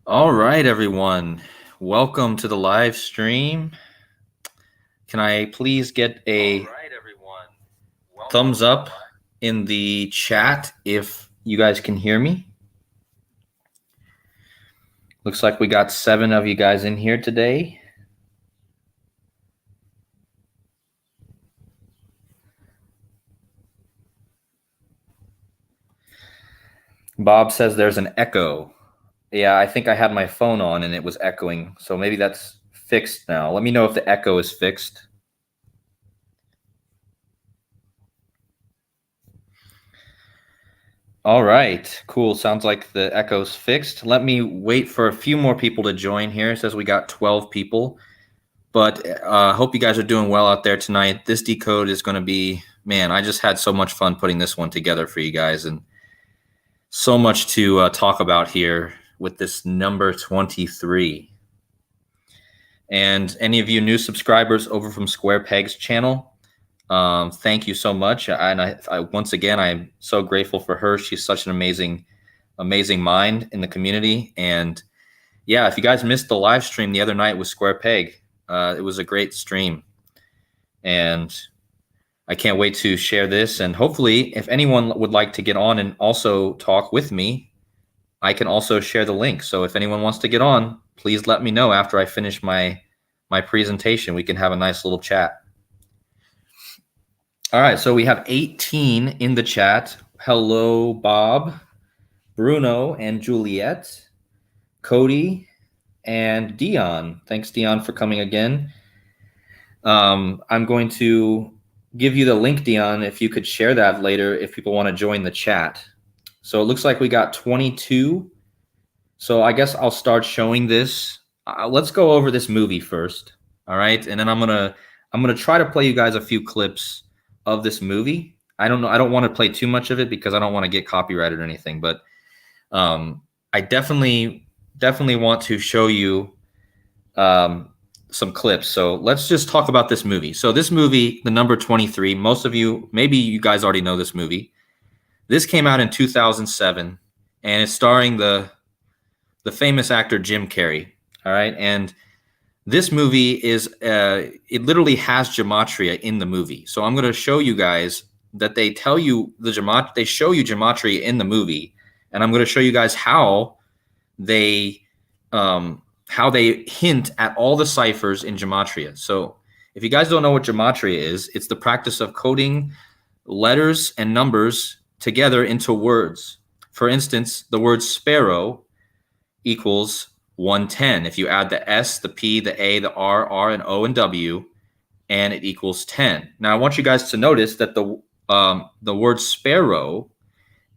All right, everyone. Welcome to the live stream. Can I please get a thumbs up in the chat if you guys can hear me? Looks like we got 7 of you guys in here today. Bob says there's an echo. Yeah, I think I had my phone on and it was echoing, so maybe that's fixed now. Let me know if the echo is fixed. All right, cool. Sounds like the echo's fixed. Let me wait for a few more people to join here. It says we got 12 people. But hope you guys are doing well out there tonight. This decode is going to be, man, I just had so much fun putting this one together for you guys, and so much to talk about here with this number 23. And any of you new subscribers over from Square Peg's channel, thank you so much. And I once again, I'm so grateful for her. She's such an amazing mind in the community. And yeah, if you guys missed the live stream the other night with Square Peg, it was a great stream, and I can't wait to share this. And hopefully, if anyone would like to get on and also talk with me, I can also share the link. So if anyone wants to get on, please let me know after I finish my presentation. We can have a nice little chat. All right, so we have 18 in the chat. Hello, Bob, Bruno, and Juliet, Cody, and Dion. Thanks, Dion, for coming again. I'm going to give you the link, Dion, if you could share that later if people want to join the chat. So it looks like we got 22. So I guess I'll start showing this. Let's go over this movie first, all right? And then I'm gonna try to play you guys a few clips of this movie. I don't know. I don't want to play too much of it because I don't want to get copyrighted or anything. But I definitely want to show you some clips. So let's just talk about this movie. So this movie, the number 23, most of you, maybe you guys already know this movie. This came out in 2007, and it's starring the famous actor Jim Carrey. All right, and this movie is it literally has Gematria in the movie. So I'm going to show you guys that they tell you they show you Gematria in the movie, and I'm going to show you guys how they hint at all the ciphers in Gematria. So if you guys don't know what Gematria is, it's the practice of coding letters and numbers together into words. For instance, the word sparrow equals 110. If you add the S, the P, the A, the R, and O, and W, and it equals 10. Now I want you guys to notice that the word sparrow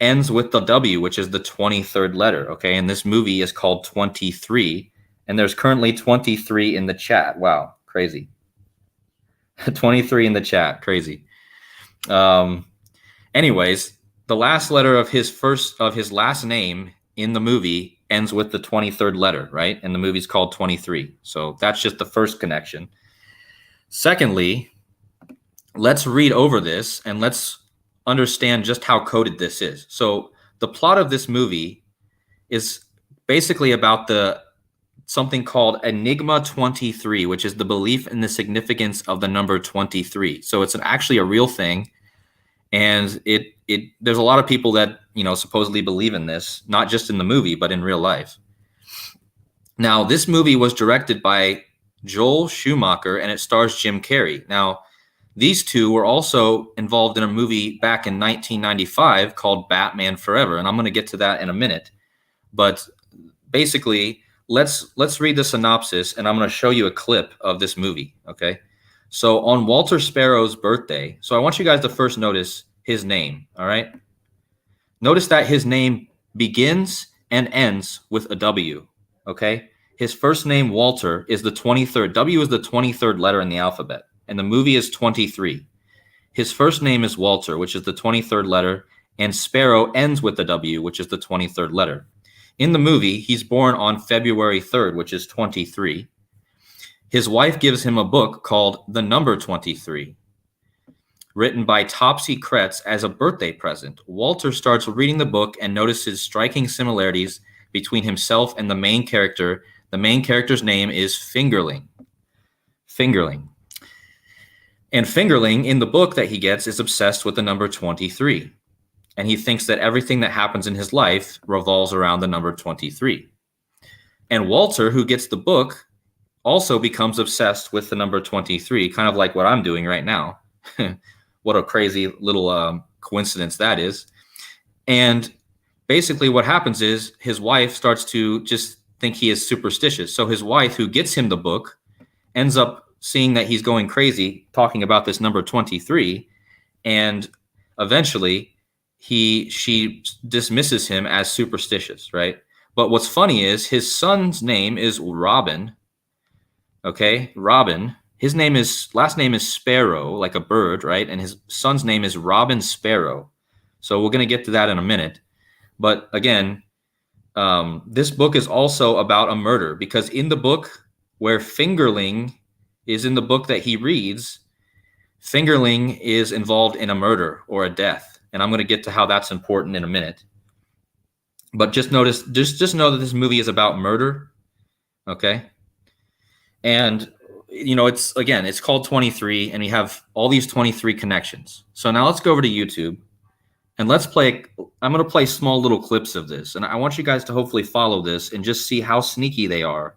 ends with the W, which is the 23rd letter, okay? And this movie is called 23, and there's currently 23 in the chat. Wow, crazy. 23 in the chat, crazy. Anyways, the last letter of his last name in the movie ends with the 23rd letter, right? And the movie's called 23. So that's just the first connection. Secondly, let's read over this and let's understand just how coded this is. So the plot of this movie is basically about something called Enigma 23, which is the belief in the significance of the number 23. So it's actually a real thing, and there's a lot of people that supposedly believe in this, not just in the movie but in real life. Now, this movie was directed by Joel Schumacher, and it stars Jim Carrey. Now, these two were also involved in a movie back in 1995 called Batman Forever, and I'm going to get to that in a minute. But basically, let's read the synopsis, and I'm going to show you a clip of this movie, okay? So on Walter Sparrow's birthday, so I want you guys to first notice his name, all right? Notice that his name begins and ends with a W, okay? His first name, Walter, is the 23rd. W is the 23rd letter in the alphabet, and the movie is 23. His first name is Walter, which is the 23rd letter, and Sparrow ends with the W, which is the 23rd letter. In the movie, he's born on February 3rd, which is 23. His wife gives him a book called The Number 23, written by Topsy Kretz as a birthday present. Walter starts reading the book and notices striking similarities between himself and the main character. The main character's name is Fingerling. Fingerling. And Fingerling, in the book that he gets, is obsessed with the number 23. And he thinks that everything that happens in his life revolves around the number 23. And Walter, who gets the book, also becomes obsessed with the number 23, kind of like what I'm doing right now. What a crazy little coincidence that is. And basically what happens is his wife starts to just think he is superstitious. So his wife, who gets him the book, ends up seeing that he's going crazy talking about this number 23, and eventually she dismisses him as superstitious, right? But what's funny is his son's name is Robin. Okay, Robin. His last name is Sparrow, like a bird, right? And his son's name is Robin Sparrow. So we're going to get to that in a minute. But again, this book is also about a murder, because in the book where Fingerling is in the book that he reads, Fingerling is involved in a murder or a death. And I'm going to get to how that's important in a minute. But just know that this movie is about murder. Okay. And, it's called 23, and we have all these 23 connections. So now let's go over to YouTube and I'm going to play small little clips of this. And I want you guys to hopefully follow this and just see how sneaky they are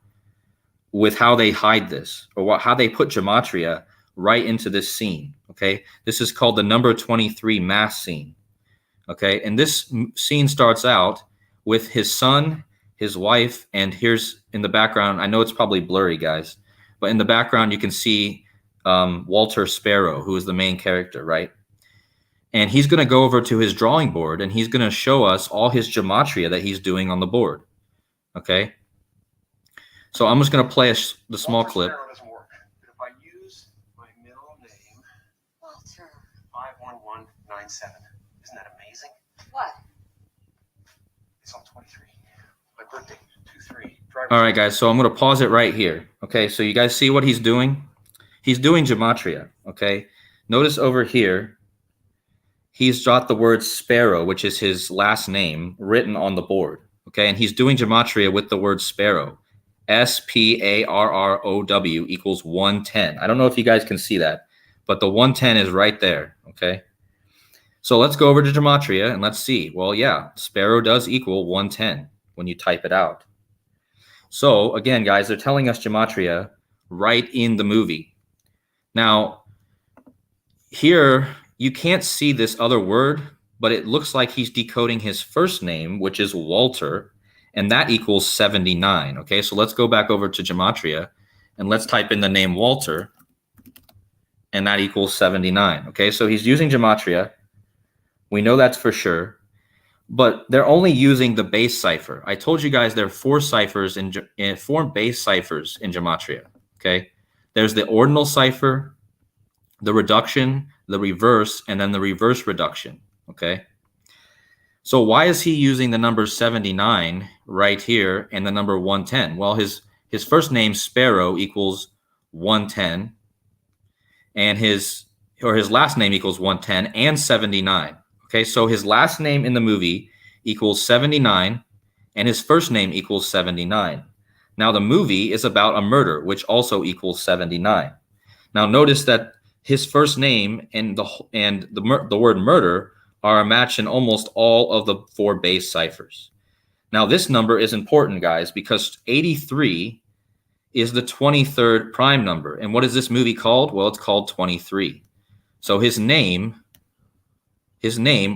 with how they hide this, or how they put Gematria right into this scene. Okay. This is called the number 23 mass scene. Okay. And this scene starts out with his son, his wife, and here's in the background, I know it's probably blurry, guys, but in the background you can see Walter Sparrow, who is the main character, right? And he's going to go over to his drawing board and he's going to show us all his Gematria that he's doing on the board. Okay. So I'm just going to play the small clip. Walter doesn't work. If I use my middle name, Walter 51197, isn't that amazing? What? It's on 23. My birthday, 23. All right, guys. So I'm going to pause it right here. Okay. So you guys see what he's doing? He's doing Gematria. Okay. Notice over here, he's got the word Sparrow, which is his last name, written on the board. Okay. And he's doing Gematria with the word Sparrow. SPARROW equals 110. I don't know if you guys can see that, but the 110 is right there. Okay. So let's go over to Gematria and let's see. Well, yeah, Sparrow does equal 110 when you type it out. So again, guys, they're telling us Gematria right in the movie. Now, here you can't see this other word, but it looks like he's decoding his first name, which is Walter, and that equals 79. Okay, so let's go back over to Gematria and let's type in the name Walter, and that equals 79. Okay, so he's using Gematria. We know that's for sure, but they're only using the base cipher. I told you guys there are four base ciphers in Gematria. Okay, there's the ordinal cipher, the reduction, the reverse, and then the reverse reduction. Okay. So why is he using the number 79 right here and the number 110? Well, his first name, Sparrow, equals 110, and his last name equals 110 and 79. Okay, so his last name in the movie equals 79, and his first name equals 79. Now, the movie is about a murder, which also equals 79. Now, notice that his first name and the word murder are a match in almost all of the four base ciphers. Now, this number is important, guys, because 83 is the 23rd prime number. And what is this movie called? Well, it's called 23. So his name,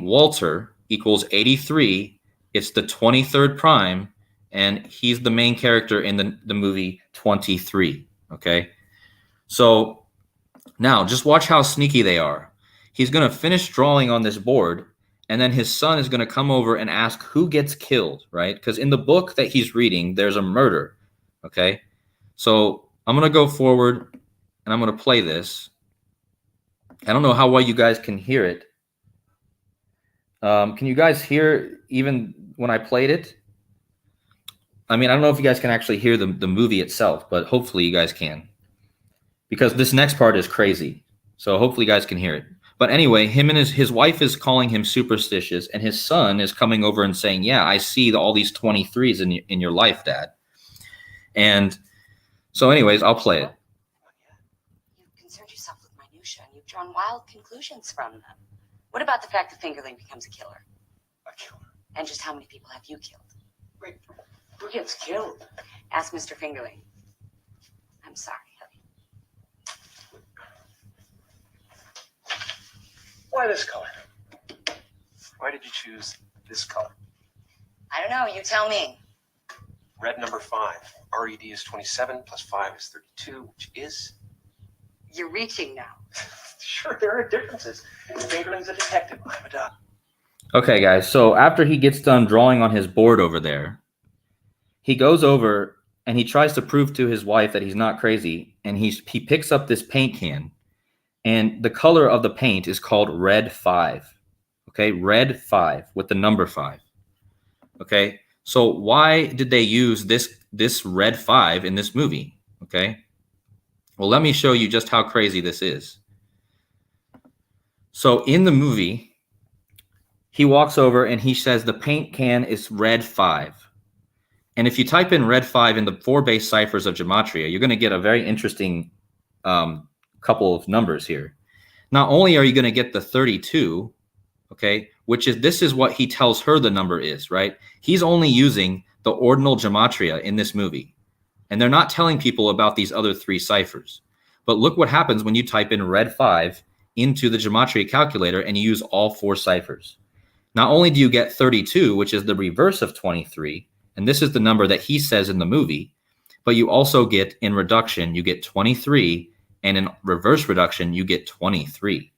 Walter, equals 83. It's the 23rd prime, and he's the main character in the movie 23. Okay? So now just watch how sneaky they are. He's going to finish drawing on this board, and then his son is going to come over and ask who gets killed, right? Because in the book that he's reading, there's a murder, okay? So I'm going to go forward, and I'm going to play this. I don't know how well you guys can hear it. Can you guys hear even when I played it? I mean, I don't know if you guys can actually hear the movie itself, but hopefully you guys can. Because this next part is crazy. So hopefully you guys can hear it. But anyway, him and his wife is calling him superstitious, and his son is coming over and saying, yeah, I see all these 23s in your life, Dad. And so anyways, I'll play it. You've concerned yourself with minutia, and you've drawn wild conclusions from them. What about the fact that Fingerling becomes a killer? A killer? And just how many people have you killed? Wait, who gets killed? Ask Mr. Fingerling. I'm sorry, honey. Why this color? Why did you choose this color? I don't know, you tell me. Red number 5. RED is 27 plus 5 is 32, which is... You're reaching now. Sure, there are differences. Fingerling's a detective. I'm a doctor. Okay, guys. So after he gets done drawing on his board over there, he goes over and he tries to prove to his wife that he's not crazy. And he picks up this paint can. And the color of the paint is called red 5. Okay, red 5 with the number 5. Okay, so why did they use this red 5 in this movie? Okay, well, let me show you just how crazy this is. So in the movie, he walks over and he says the paint can is red 5. And if you type in red 5 in the 4 base ciphers of Gematria, you're going to get a very interesting couple of numbers here. Not only are you going to get the 32, okay, this is what he tells her the number is, right? He's only using the ordinal Gematria in this movie. And they're not telling people about these other 3 ciphers. But look what happens when you type in red 5 into the Gematria calculator and you use all 4 ciphers. Not only do you get 32, which is the reverse of 23, and this is the number that he says in the movie, but you also get in reduction, you get 23, and in reverse reduction, you get 23.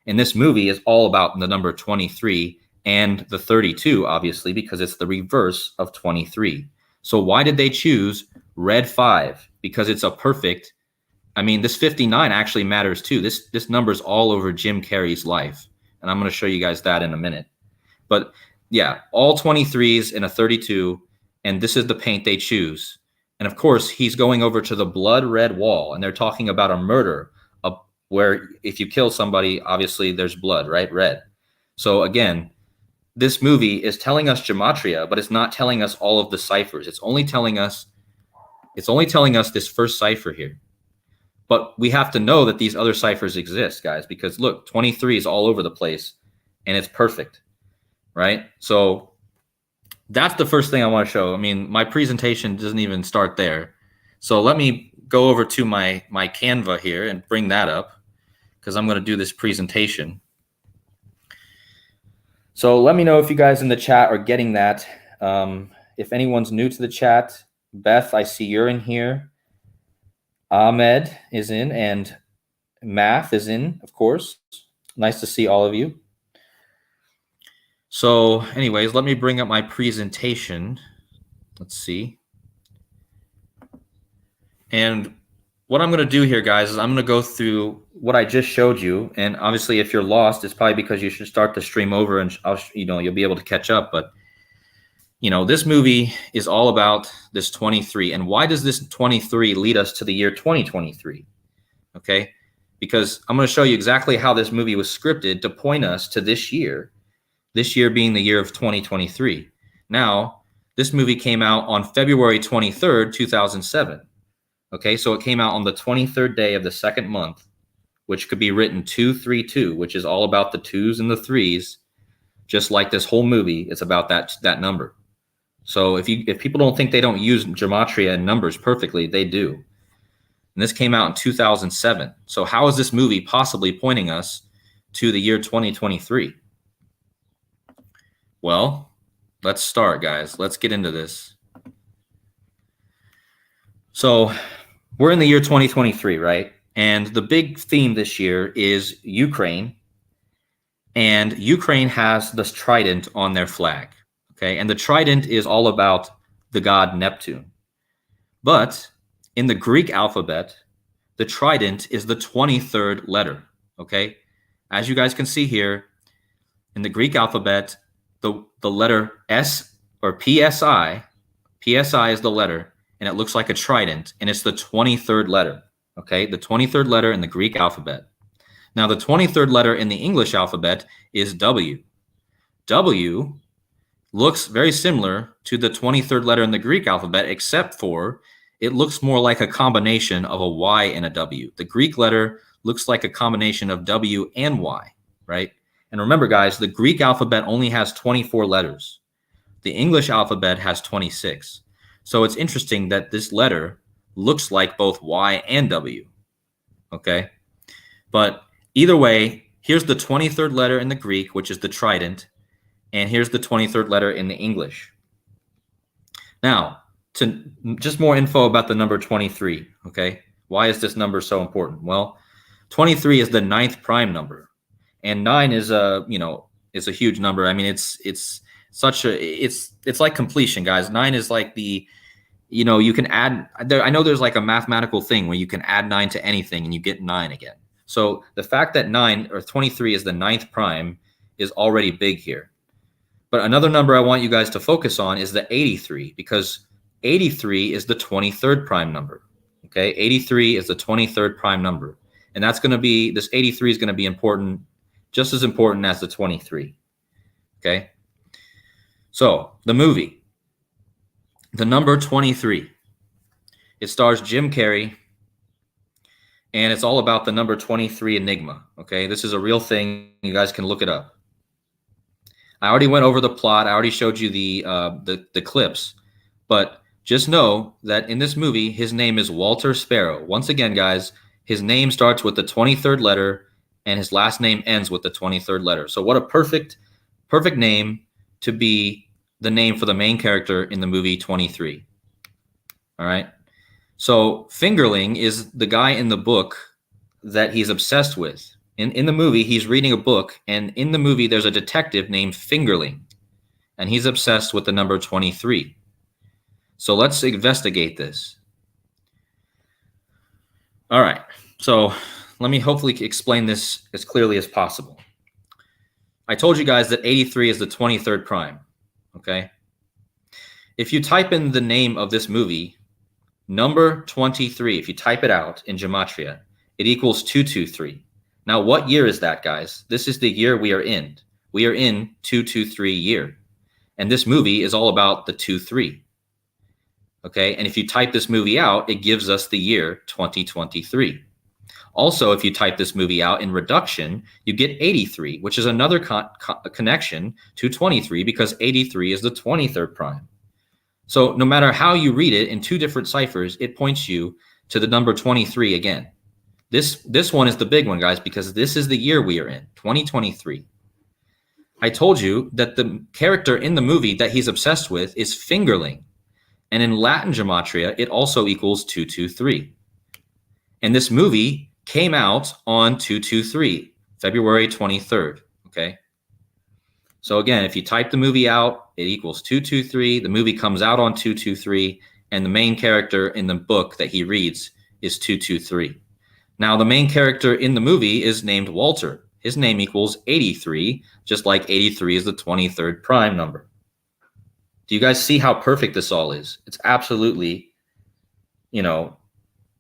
And this movie is all about the number 23 and the 32, obviously, because it's the reverse of 23. So why did they choose red 5? Because it's a perfect, I mean, this 59 actually matters too. This number's all over Jim Carrey's life. And I'm going to show you guys that in a minute. But yeah, all 23s and a 32, and this is the paint they choose. And of course, he's going over to the blood red wall, and they're talking about a murder where if you kill somebody, obviously there's blood, right? Red. So again, this movie is telling us Gematria, but it's not telling us all of the ciphers. It's only telling us this first cipher here. But we have to know that these other ciphers exist, guys, because look, 23 is all over the place, and it's perfect, right? So that's the first thing I want to show. I mean, my presentation doesn't even start there. So let me go over to my Canva here and bring that up, because I'm going to do this presentation. So let me know if you guys in the chat are getting that. If anyone's new to the chat, Beth, I see you're in here. Ahmed is in, and Math is in, of course. Nice to see all of you. So anyways, let me bring up my presentation. Let's see. And what I'm going to do here, guys, is I'm going to go through what I just showed you. And obviously, if you're lost, it's probably because you should start the stream over and you'll be able to catch up. But, this movie is all about this 23. And why does this 23 lead us to the year 2023? Okay, because I'm going to show you exactly how this movie was scripted to point us to this year being the year of 2023. Now, this movie came out on February 23rd, 2007. Okay, so it came out on the 23rd day of the second month, which could be written 232, which is all about the 2s and the 3s, just like this whole movie. It's about that number. So if people don't think they don't use Gematria and numbers perfectly, they do. And this came out in 2007. So how is this movie possibly pointing us to the year 2023? Well, let's start, guys. Let's get into this. So we're in the year 2023, right? And the big theme this year is Ukraine. And Ukraine has this trident on their flag. Okay, and the trident is all about the god Neptune. But in the Greek alphabet, the trident is the 23rd letter. Okay, as you guys can see here, in the Greek alphabet, the letter S or PSI is the letter, and it looks like a trident, and it's the 23rd letter. Okay, the 23rd letter in the Greek alphabet. Now, the 23rd letter in the English alphabet is W. W looks very similar to the 23rd letter in the Greek alphabet, except for it looks more like a combination of a Y and a W. The Greek letter looks like a combination of W and Y, right? And remember, guys, the Greek alphabet only has 24 letters. The English alphabet has 26. So it's interesting that this letter looks like both Y and W, okay? But either way, here's the 23rd letter in the Greek, which is the Trident, and here's the 23rd letter in the English. Now, to just more info about the number 23, okay? Why is this number so important? Well, 23 is the 9th prime number, and 9 is a, it's a huge number. I mean, it's like completion, guys. 9 is like the, you can add, I know there's like a mathematical thing where you can add 9 to anything and you get 9 again. So the fact that 23 is the 9th prime is already big here. But another number I want you guys to focus on is the 83, because 83 is the 23rd prime number. Okay, 83 is the 23rd prime number. And that's going to be, this 83 is going to be important, just as important as the 23. Okay, so the movie, the number 23, it stars Jim Carrey, and it's all about the number 23 enigma. Okay, this is a real thing. You guys can look it up. I already went over the plot. I already showed you the clips, but just know that in this movie, his name is Walter Sparrow. Once again, guys, his name starts with the 23rd letter, and his last name ends with the 23rd letter. So what a perfect name to be the name for the main character in the movie 23. All right. So Fingerling is the guy in the book that he's obsessed with. In the movie, he's reading a book, and in the movie, there's a detective named Fingerling, and he's obsessed with the number 23. So let's investigate this. All right. So let me hopefully explain this as clearly as possible. I told you guys that 83 is the 23rd prime, okay? If you type in the name of this movie, number 23, if you type it out in Gematria, it equals 223. Now, what year is that, guys? This is the year we are in. We are in 223 year. And this movie is all about the 23. Okay, and if you type this movie out, it gives us the year 2023. Also, if you type this movie out in reduction, you get 83, which is another connection to 23, because 83 is the 23rd prime. So no matter how you read it in two different ciphers, it points you to the number 23 again. This one is the big one, guys, because this is the year we are in, 2023. I told you that the character in the movie that he's obsessed with is Fingerling. And in Latin Gematria, it also equals 223. And this movie came out on 223, February 23rd, okay? So again, if you type the movie out, it equals 223. The movie comes out on 223, and the main character in the book that he reads is 223. Now, the main character in the movie is named Walter. His name equals 83, just like 83 is the 23rd prime number. Do you guys see how perfect this all is? It's absolutely,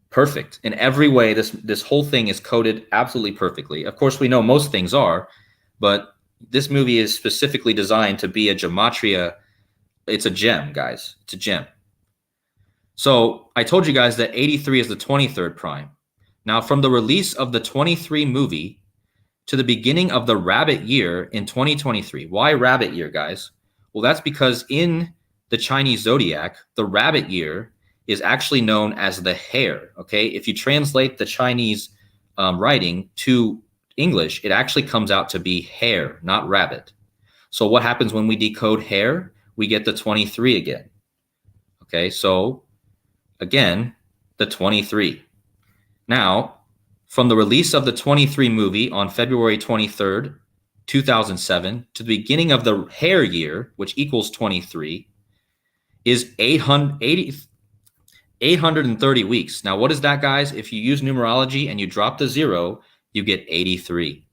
perfect. In every way, this whole thing is coded absolutely perfectly. Of course, we know most things are, but this movie is specifically designed to be a Gematria. It's a gem, guys. It's a gem. So I told you guys that 83 is the 23rd prime. Now, from the release of the 23 movie to the beginning of the rabbit year in 2023, why rabbit year, guys? Well, that's because in the Chinese zodiac, the rabbit year is actually known as the hare, okay? If you translate the Chinese writing to English, it actually comes out to be hare, not rabbit. So what happens when we decode hare? We get the 23 again, okay? So again, the 23. Now, from the release of the 23 movie on February 23rd, 2007, to the beginning of the hare year, which equals 23, is 830 weeks. Now, what is that, guys? If you use numerology and you drop the 0, you get 83.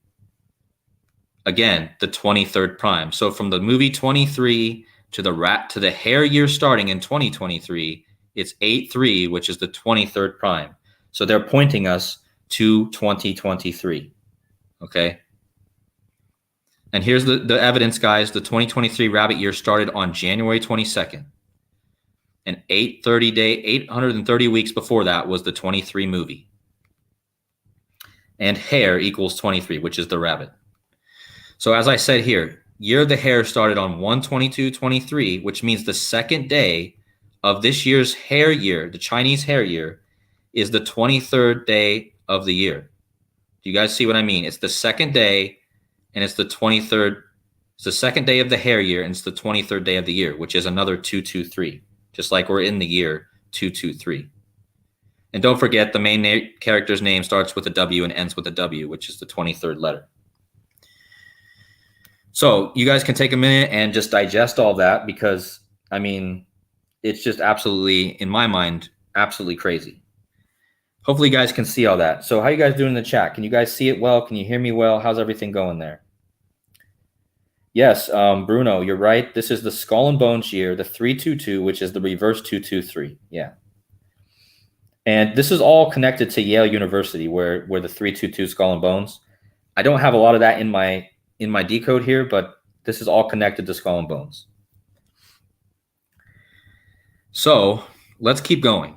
Again, the 23rd prime. So from the movie 23 to the hare year starting in 2023, it's 83, which is the 23rd prime. So they're pointing us to 2023. Okay. And here's the evidence, guys. The 2023 rabbit year started on January 22nd. And 830 weeks before that was the 23 movie. And hare equals 23, which is the rabbit. So as I said here, year of the hare started on 1/22/23, which means the second day of this year's hare year, the Chinese hare year, is the 23rd day of the year. Do you guys see what I mean? It's the second day, and it's the 23rd. It's the second day of the hare year, and it's the 23rd day of the year, which is another 223, just like we're in the year 223. And don't forget, the main character's name starts with a W and ends with a W, which is the 23rd letter. So you guys can take a minute and just digest all that, because, I mean, it's just absolutely, in my mind, absolutely crazy. Hopefully you guys can see all that. So how you guys doing in the chat? Can you guys see it well? Can you hear me well? How's everything going there? Yes, Bruno, you're right. This is the Skull and Bones year, the 322, which is the reverse 223. Yeah. And this is all connected to Yale University, where the 322 Skull and Bones. I don't have a lot of that in my decode here, but this is all connected to Skull and Bones. So let's keep going.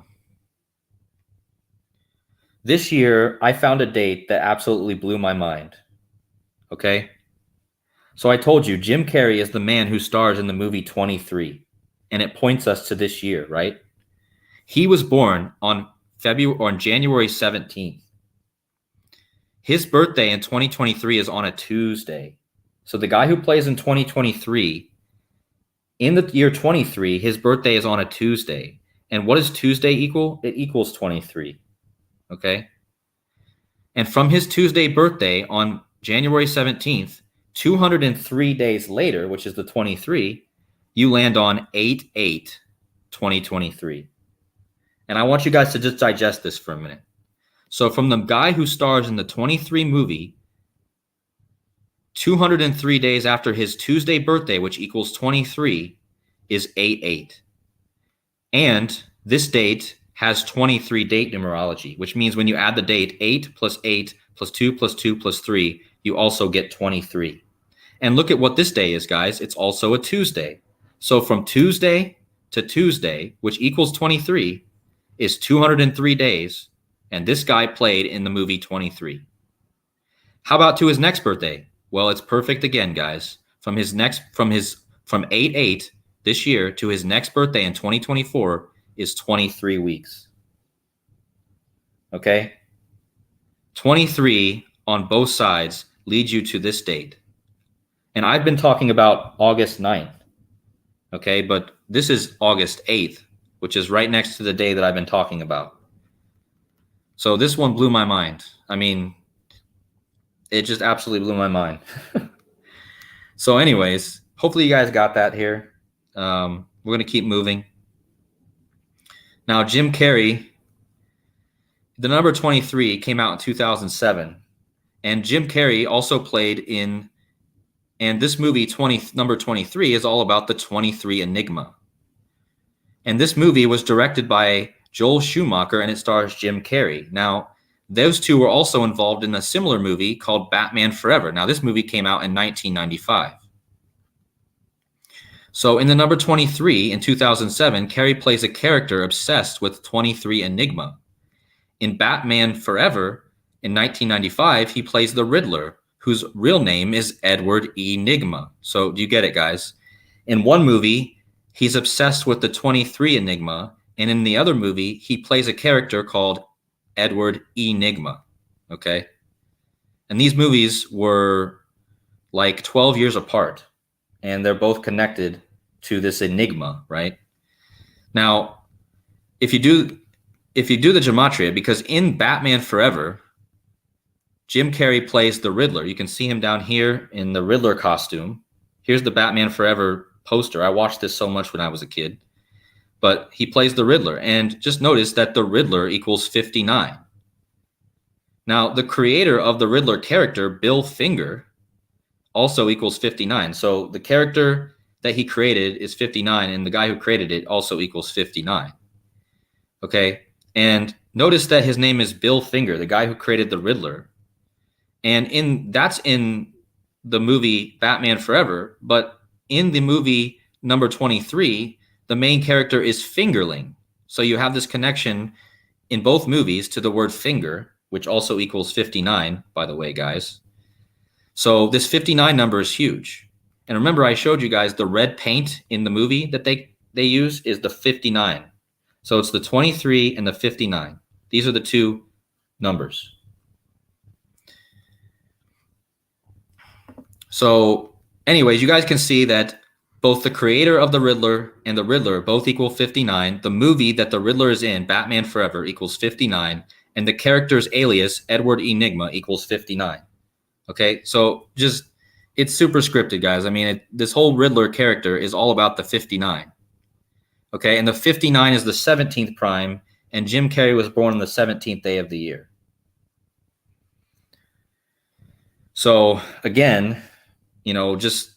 This year, I found a date that absolutely blew my mind. Okay? So I told you, Jim Carrey is the man who stars in the movie 23, and it points us to this year, right? He was born on January 17th. His birthday in 2023 is on a Tuesday. So the guy who plays in 2023, in the year 23, his birthday is on a Tuesday. And what does Tuesday equal? It equals 23. Okay? And from his Tuesday birthday on January 17th, 203 days later, which is the 23, you land on 8/8/2023. And I want you guys to just digest this for a minute. So from the guy who stars in the 23 movie, 203 days after his Tuesday birthday, which equals 23, is 8/8. And this date has 23 date numerology, which means when you add the date 8 plus 8 plus 2 plus 2 plus 3, you also get 23. And look at what this day is, guys. It's also a Tuesday. So from Tuesday to Tuesday, which equals 23, is 203 days. And this guy played in the movie 23. How about to his next birthday? Well, it's perfect again, guys. From 8/8 this year to his next birthday in 2024 is 23 weeks. Okay? 23 on both sides leads you to this date. And I've been talking about August 9th. Okay? But this is August 8th, which is right next to the day that I've been talking about. So this one blew my mind. I mean, it just absolutely blew my mind. So anyways, hopefully you guys got that here. We're going to keep moving. Now, Jim Carrey, the number 23 came out in 2007. And Jim Carrey also played in, and this movie, number 23, is all about the 23 Enigma. And this movie was directed by Joel Schumacher, and it stars Jim Carrey. Now, those two were also involved in a similar movie called Batman Forever. Now, this movie came out in 1995. So in the number 23 in 2007, Carrey plays a character obsessed with 23 Enigma. In Batman Forever in 1995, he plays the Riddler, whose real name is Edward E. Nigma. So do you get it, guys? In one movie, he's obsessed with the 23 Enigma, and in the other movie, he plays a character called Edward Enigma. Okay? And these movies were like 12 years apart, and they're both connected to this enigma, right? Now, if you do the Gematria, because in Batman Forever, Jim Carrey plays the Riddler. You can see him down here in the Riddler costume. Here's the Batman Forever poster. I watched this so much when I was a kid. But he plays the Riddler. And just notice that the Riddler equals 59. Now, the creator of the Riddler character, Bill Finger, also equals 59. So the character that he created is 59, and the guy who created it also equals 59. Okay? And notice that his name is Bill Finger, the guy who created the Riddler. And that's in the movie Batman Forever. But in the movie number 23, the main character is Fingerling. So you have this connection in both movies to the word finger, which also equals 59, by the way, guys. So this 59 number is huge. And remember, I showed you guys the red paint in the movie that they use is the 59. So it's the 23 and the 59. These are the two numbers. So anyways, you guys can see that both the creator of the Riddler and the Riddler both equal 59. The movie that the Riddler is in, Batman Forever, equals 59. And the character's alias, Edward Enigma, equals 59. Okay, so just, it's super scripted, guys. I mean, this whole Riddler character is all about the 59. Okay, and the 59 is the 17th prime, and Jim Carrey was born on the 17th day of the year. So again, you know, just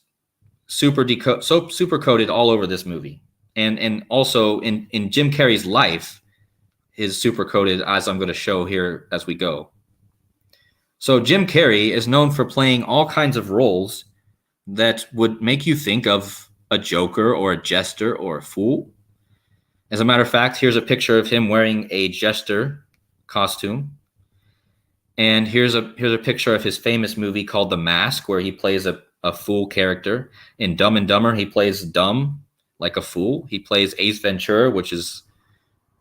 super coded all over this movie. And also in Jim Carrey's life is super coded, as I'm going to show here as we go. So Jim Carrey is known for playing all kinds of roles that would make you think of a Joker or a Jester or a fool. As a matter of fact, here's a picture of him wearing a Jester costume. And here's a picture of his famous movie called The Mask, where he plays a fool character. In Dumb and Dumber, he plays dumb, like a fool. He plays Ace Ventura, which is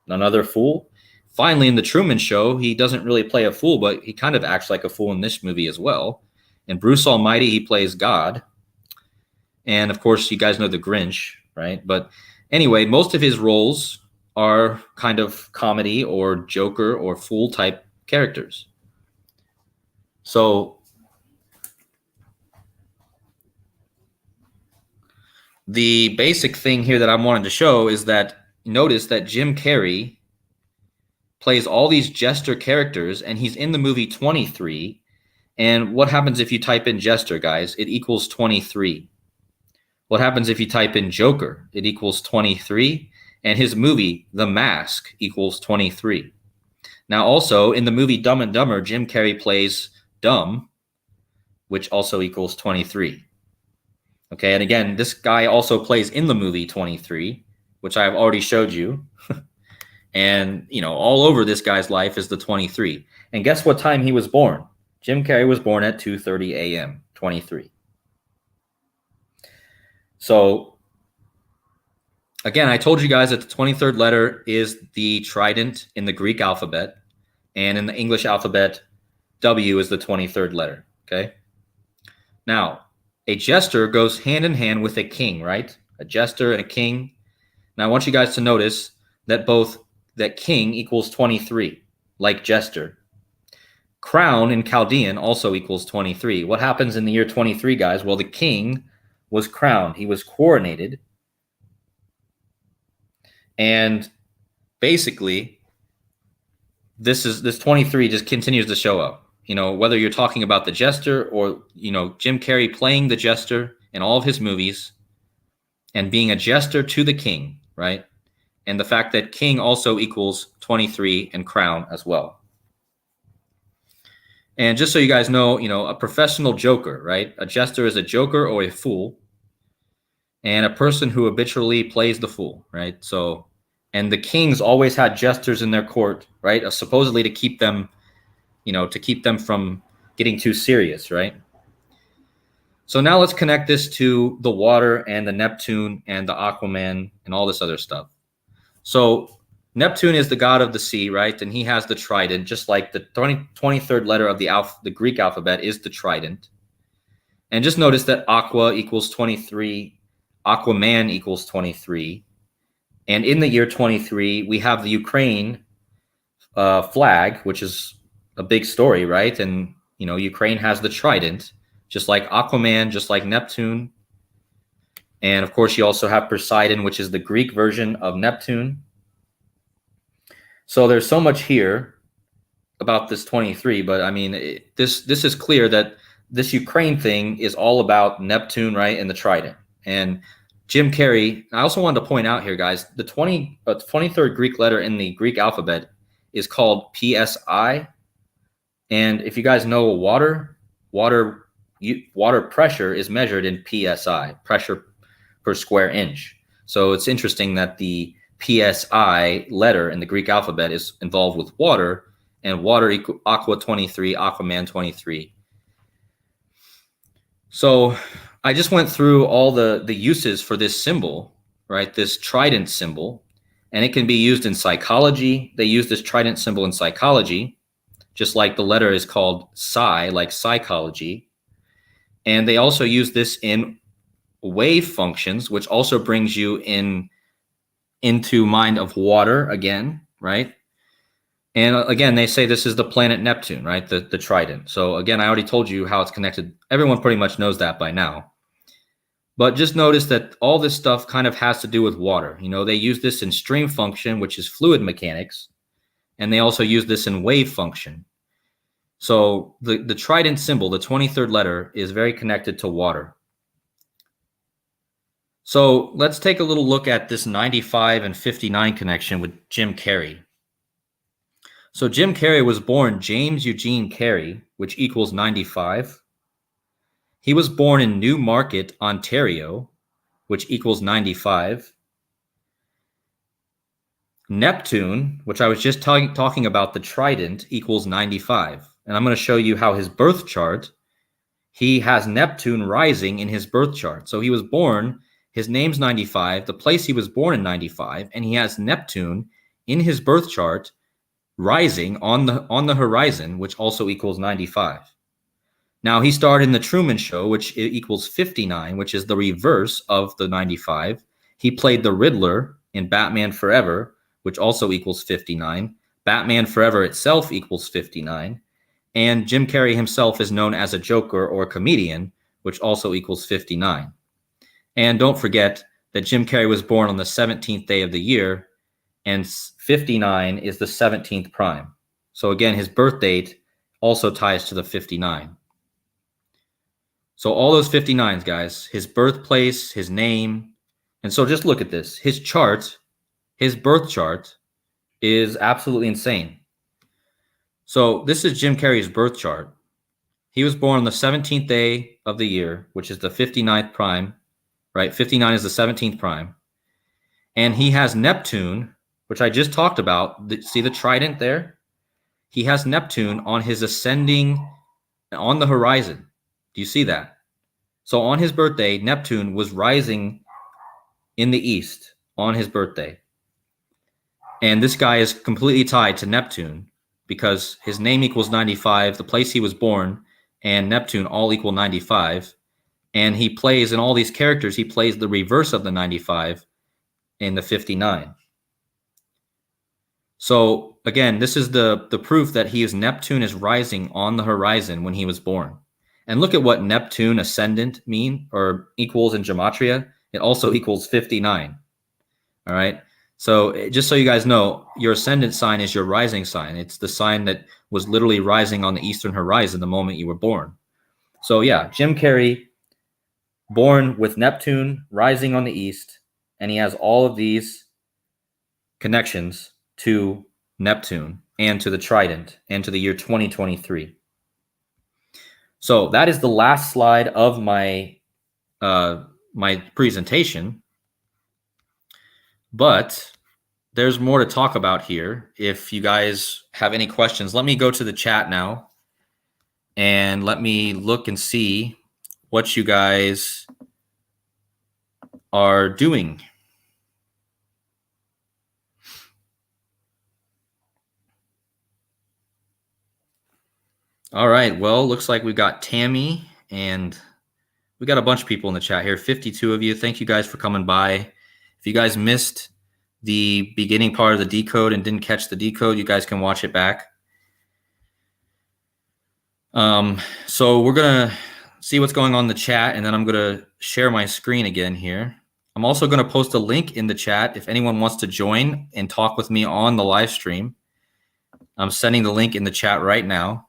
another fool. Finally, in The Truman Show, he doesn't really play a fool, but he kind of acts like a fool in this movie as well. In Bruce Almighty, he plays God. And of course, you guys know The Grinch, right? But anyway, most of his roles are kind of comedy or Joker or fool type characters. So the basic thing here that I wanted to show is that notice that Jim Carrey plays all these Jester characters, and he's in the movie 23. And what happens if you type in Jester, guys? It equals 23. What happens if you type in Joker? It equals 23. And his movie, The Mask, equals 23. Now, also, in the movie Dumb and Dumber, Jim Carrey plays dumb, which also equals 23. Okay, and again, this guy also plays in the movie 23, which I've already showed you. And, you know, all over this guy's life is the 23. And guess what time he was born? Jim Carrey was born at 2:30 a.m., 23. So, again, I told you guys that the 23rd letter is the Trident in the Greek alphabet. And in the English alphabet, W is the 23rd letter, okay? Now, a Jester goes hand in hand with a king, right? A Jester and a king. Now, I want you guys to notice that that king equals 23, like Jester. Crown in Chaldean also equals 23. What happens in the year 23, guys? Well, the king was crowned. He was coronated. And basically, this 23 just continues to show up. You know, whether you're talking about the Jester or, you know, Jim Carrey playing the Jester in all of his movies and being a Jester to the king, right? And the fact that king also equals 23 and crown as well. And just so you guys know, you know, a professional joker, right? A Jester is a joker or a fool, and a person who habitually plays the fool, right? So, and the kings always had Jesters in their court, right? Supposedly to keep them, you know, to keep them from getting too serious, right? So now let's connect this to the water and the Neptune and the Aquaman and all this other stuff. So Neptune is the god of the sea, right? And he has the trident, just like the 23rd letter of the Greek alphabet is the trident. And just notice that aqua equals 23, Aquaman equals 23. And in the year 23, we have the Ukraine flag, which is a big story, right? And, you know, Ukraine has the trident, just like Aquaman, just like Neptune. And of course, you also have Poseidon, which is the Greek version of Neptune. So there's so much here about this 23, but I mean, this is clear that this Ukraine thing is all about Neptune, right, and the Trident. And Jim Carrey, I also wanted to point out here, guys, the 23rd Greek letter in the Greek alphabet is called PSI. And if you guys know water, water pressure is measured in PSI, pressure per square inch. So it's interesting that the PSI letter in the Greek alphabet is involved with water, and water equal Aqua 23, Aquaman 23. So I just went through all the uses for this symbol, right? This trident symbol, and it can be used in psychology. They use this trident symbol in psychology, just like the letter is called psi, like psychology. And they also use this in wave functions, which also brings you into mind of water again, right? And again, they say this is the planet Neptune, right? The trident. So again, I already told you how it's connected. Everyone pretty much knows that by now. But just notice that all this stuff kind of has to do with water. You know, they use this in stream function, which is fluid mechanics, and they also use this in wave function. So the trident symbol, the 23rd letter, is very connected to water. So let's take a little look at this 95 and 59 connection with Jim Carrey. So Jim Carrey was born James Eugene Carrey, which equals 95. He was born in Newmarket, Ontario, which equals 95. Neptune, which I was just talking about, the trident, equals 95. And I'm going to show you how his birth chart, he has Neptune rising in his birth chart. So he was born, his name's 95, the place he was born in 95, and he has Neptune in his birth chart rising on the horizon, which also equals 95. Now, he starred in The Truman Show, which equals 59, which is the reverse of the 95. He played the Riddler in Batman Forever, which also equals 59. Batman Forever itself equals 59. And Jim Carrey himself is known as a joker or comedian, which also equals 59. And don't forget that Jim Carrey was born on the 17th day of the year, and 59 is the 17th prime. So again, his birth date also ties to the 59. So all those 59s, guys, his birthplace, his name. And so just look at this. His chart, his birth chart, is absolutely insane. So this is Jim Carrey's birth chart. He was born on the 17th day of the year, which is the 59th prime, right? 59 is the 17th prime. And he has Neptune, which I just talked about. See the trident there? He has Neptune on his ascending, on the horizon. Do you see that? So on his birthday, Neptune was rising in the east on his birthday. And this guy is completely tied to Neptune because his name equals 95, the place he was born, and Neptune all equal 95. And he plays, in all these characters, he plays the reverse of the 95 in the 59. So again, this is the proof that Neptune is rising on the horizon when he was born. And look at what Neptune ascendant mean or equals in Gematria. It also equals 59. All right. So just so you guys know, your ascendant sign is your rising sign. It's the sign that was literally rising on the eastern horizon the moment you were born. So yeah, Jim Carrey, born with Neptune rising on the east, and he has all of these connections to Neptune and to the Trident and to the year 2023. So that is the last slide of my my presentation. But there's more to talk about here. If you guys have any questions, let me go to the chat now and let me look and see what you guys are doing. All right. Well, looks like we've got Tammy and we got a bunch of people in the chat here. 52 of you. Thank you guys for coming by. If you guys missed the beginning part of the decode and didn't catch the decode, you guys can watch it back. So we're going to see what's going on in the chat, and then I'm going to share my screen again here. I'm also going to post a link in the chat if anyone wants to join and talk with me on the live stream. I'm sending the link in the chat right now.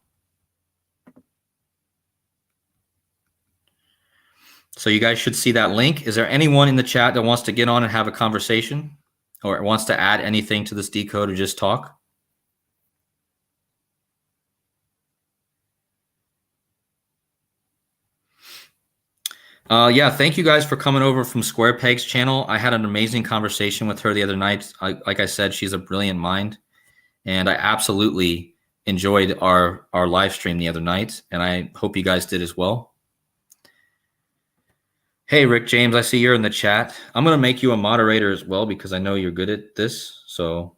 So you guys should see that link. Is there anyone in the chat that wants to get on and have a conversation or wants to add anything to this decode or just talk? Yeah, thank you guys for coming over from Square Peg's channel. I had an amazing conversation with her the other night. Like I said, she's a brilliant mind, and I absolutely enjoyed our live stream the other night, and I hope you guys did as well. Hey, Rick James, I see you're in the chat. I'm going to make you a moderator as well because I know you're good at this. So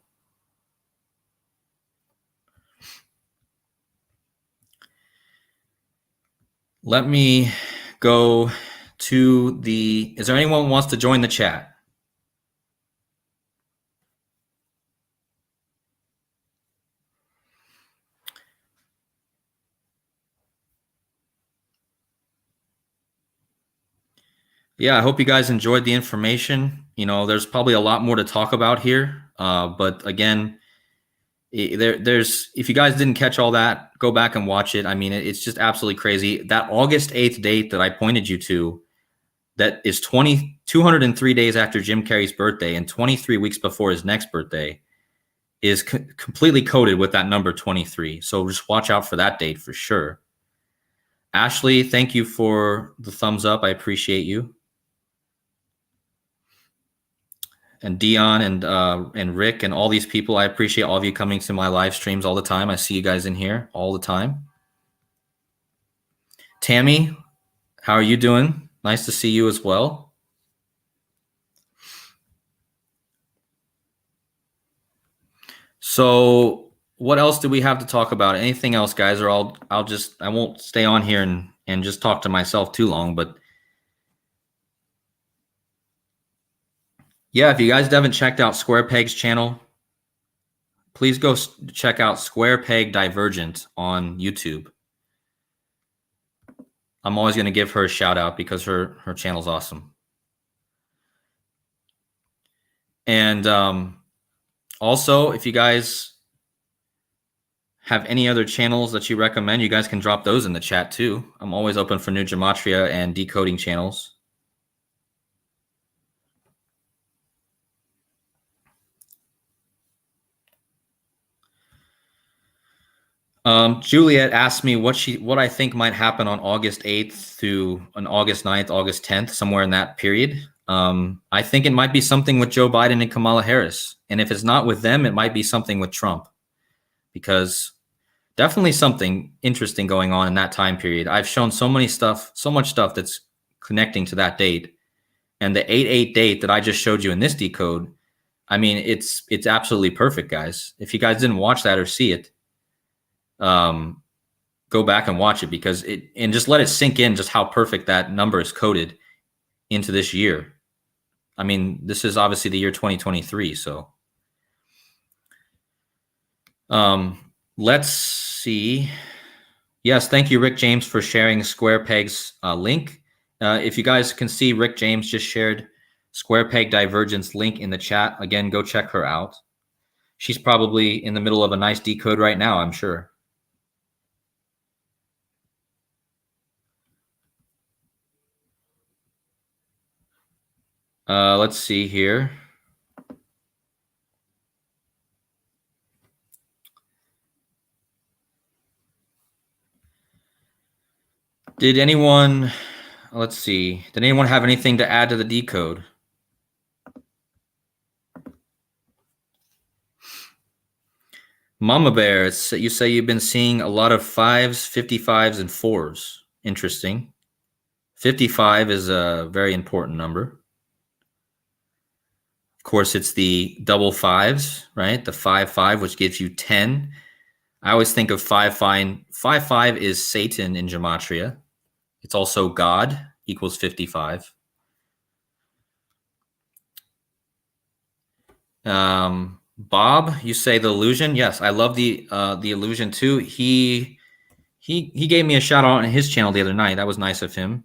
let me go to the, is there anyone who wants to join the chat? Yeah, I hope you guys enjoyed the information. You know, there's probably a lot more to talk about here. But again, there's, if you guys didn't catch all that, go back and watch it. I mean, it's just absolutely crazy. That August 8th date that I pointed you to, that is 203 days after Jim Carrey's birthday and 23 weeks before his next birthday, is completely coded with that number 23. So just watch out for that date for sure. Ashley, thank you for the thumbs up. I appreciate you. And Dion and Rick and all these people, I appreciate all of you coming to my live streams all the time. I see you guys in here all the time. Tammy, how are you doing? Nice to see you as well. So what else do we have to talk about? Anything else, guys? Or I won't stay on here and just talk to myself too long. But yeah, if you guys haven't checked out Square Peg's channel, please go check out Square Peg Divergent on YouTube. I'm always going to give her a shout out because her channel's awesome. And also, if you guys have any other channels that you recommend, you guys can drop those in the chat too. I'm always open for new Gematria and decoding channels. Juliet asked me what I think might happen on August 8th to on August 9th, August 10th, somewhere in that period. I think it might be something with Joe Biden and Kamala Harris. And if it's not with them, it might be something with Trump, because definitely something interesting going on in that time period. I've shown so much stuff that's connecting to that date. And the 8/8 date that I just showed you in this decode, I mean, it's absolutely perfect, guys. If you guys didn't watch that or see it, go back and watch it, because and just let it sink in just how perfect that number is coded into this year. I mean, this is obviously the year 2023. So let's see. Yes, thank you, Rick James, for sharing Square Peg's link. If you guys can see, Rick James just shared Square Peg Divergence link in the chat. Again, go check her out. She's probably in the middle of a nice decode right now, I'm sure. Let's see here. Did anyone, let's see, did anyone have anything to add to the decode? Mama Bear, you say you've been seeing a lot of 5s, 55s, and 4s. Interesting. 55 is a very important number. Of course, it's the double 5s, right? The 5/5, which gives you 10. I always think of 5/5. 5/5 is Satan in Gematria. It's also God, equals 55. Bob, you say the illusion. Yes, I love the illusion too. He gave me a shout out on his channel the other night. That was nice of him.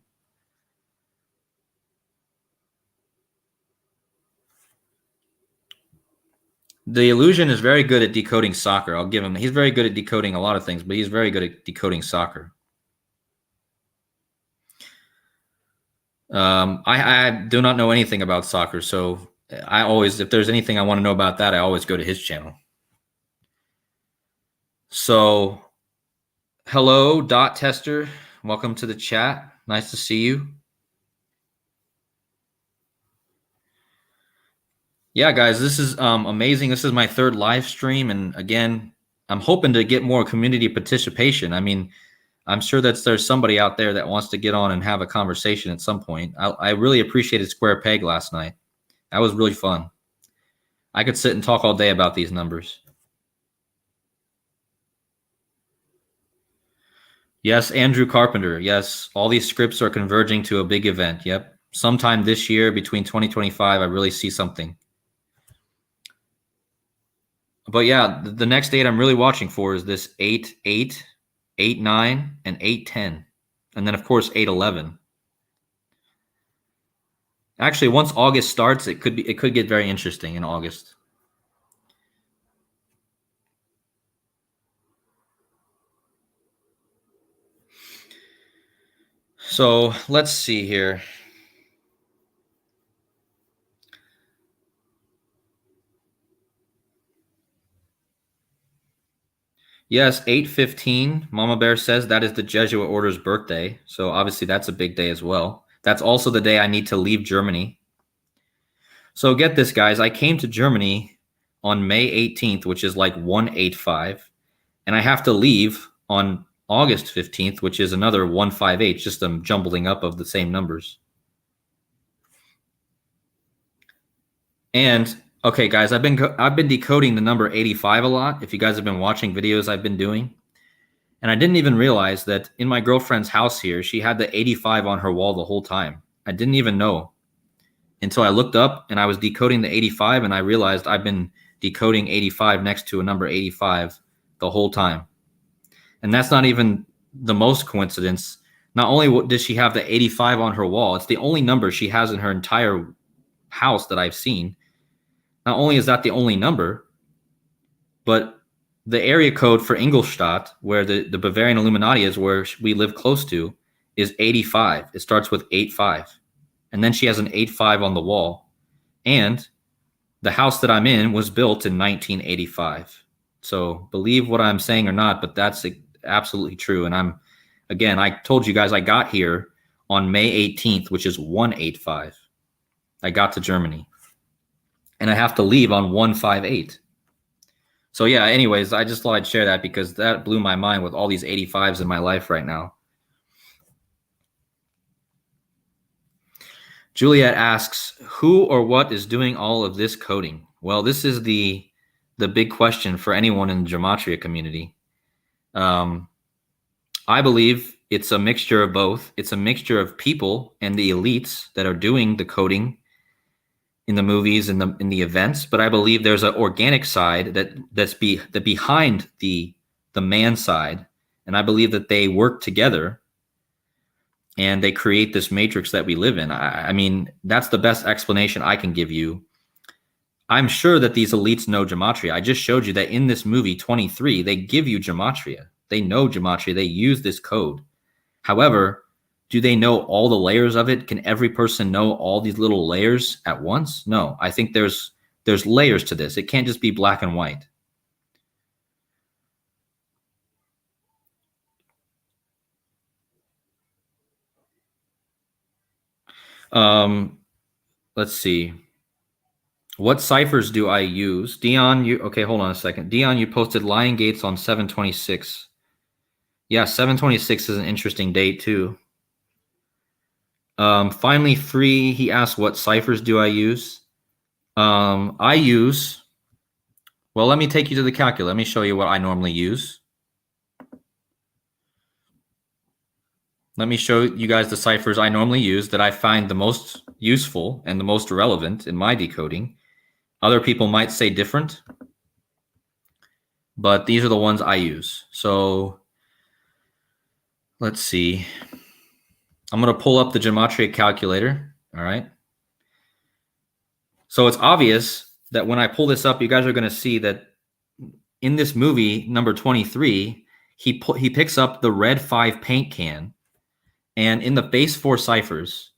The illusion is very good at decoding soccer. I'll give him. He's very good at decoding a lot of things, but he's very good at decoding soccer. I do not know anything about soccer, so I always, if there's anything I want to know about that, I always go to his channel. So, hello, Dot Tester. Welcome to the chat. Nice to see you. Yeah, guys, this is amazing. This is my third live stream. And again, I'm hoping to get more community participation. I mean, I'm sure that there's somebody out there that wants to get on and have a conversation at some point. I really appreciated Square Peg last night. That was really fun. I could sit and talk all day about these numbers. Yes, Andrew Carpenter. Yes, all these scripts are converging to a big event. Yep. Sometime this year, between 2025, I really see something. But yeah, the next date I'm really watching for is this 8-8, 8-9, and 8-10. And then, of course, 8-11. Actually, once August starts, it could get very interesting in August. So let's see here. Yes, 8-15. Mama Bear says that is the Jesuit Order's birthday. So obviously that's a big day as well. That's also the day I need to leave Germany. So get this, guys. I came to Germany on May 18th, which is like 185. And I have to leave on August 15th, which is another 158, just a jumbling up of the same numbers. And okay, guys, I've been decoding the number 85 a lot. If you guys have been watching videos I've been doing, and I didn't even realize that in my girlfriend's house here, she had the 85 on her wall the whole time. I didn't even know until I looked up and I was decoding the 85, and I realized I've been decoding 85 next to a number 85 the whole time. And that's not even the most coincidence. Not only does she have the 85 on her wall, it's the only number she has in her entire house that I've seen. Not only is that the only number, but the area code for Ingolstadt, where the Bavarian Illuminati is, where we live close to, is 85. It starts with 85. And then she has an 85 on the wall. And the house that I'm in was built in 1985. So believe what I'm saying or not, but that's absolutely true. And I told you guys I got here on May 18th, which is 185. I got to Germany. And I have to leave on 158. So yeah, anyways, I just thought I'd share that because that blew my mind with all these 85s in my life right now. Juliet asks, who or what is doing all of this coding? Well, this is the big question for anyone in the Gematria community. I believe it's a mixture of both. It's a mixture of people and the elites that are doing the coding in the movies and in the events, but I believe there's an organic side that's behind the man side, and I believe that they work together and they create this matrix that we live in. I mean, that's the best explanation I can give you. I'm sure that these elites know Gematria. I just showed you that in this movie 23, they give you Gematria. They know Gematria. They use this code. However, do they know all the layers of it? Can every person know all these little layers at once? No, I think there's layers to this. It can't just be black and white. Let's see. What ciphers do I use? Dion, okay, hold on a second. Dion, you posted Lion Gates on 7/26. Yeah, 7/26 is an interesting date too. Finally free, he asked, what ciphers do I use? I use, well, let me take you to the calculator. Let me show you what I normally use. Let me show you guys the ciphers I normally use that I find the most useful and the most relevant in my decoding. Other people might say different, but these are the ones I use. So let's see. I'm going to pull up the Gematria calculator. All right. So it's obvious that when I pull this up, you guys are going to see that in this movie, number 23, he picks up the red 5 paint can. And in the base 4 ciphers,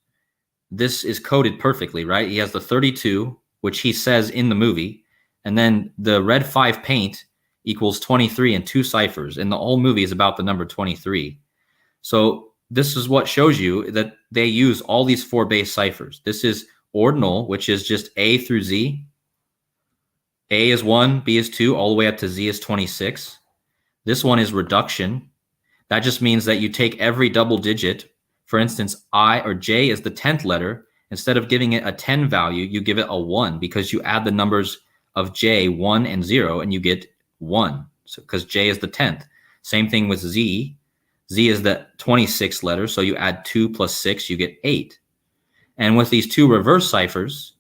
this is coded perfectly, right? He has the 32, which he says in the movie. And then the red 5 paint equals 23 in 2 ciphers. And the whole movie is about the number 23. So this is what shows you that they use all these 4 base ciphers. This is ordinal, which is just A through Z. A is 1, B is 2, all the way up to Z is 26. This one is reduction. That just means that you take every double digit. For instance, I or J is the 10th letter. Instead of giving it a 10 value, you give it a 1 because you add the numbers of J, 1 and 0, and you get 1. So because J is the 10th. Same thing with Z. Z is the 26th letter, so you add 2 plus 6, you get 8. And with these two reverse ciphers,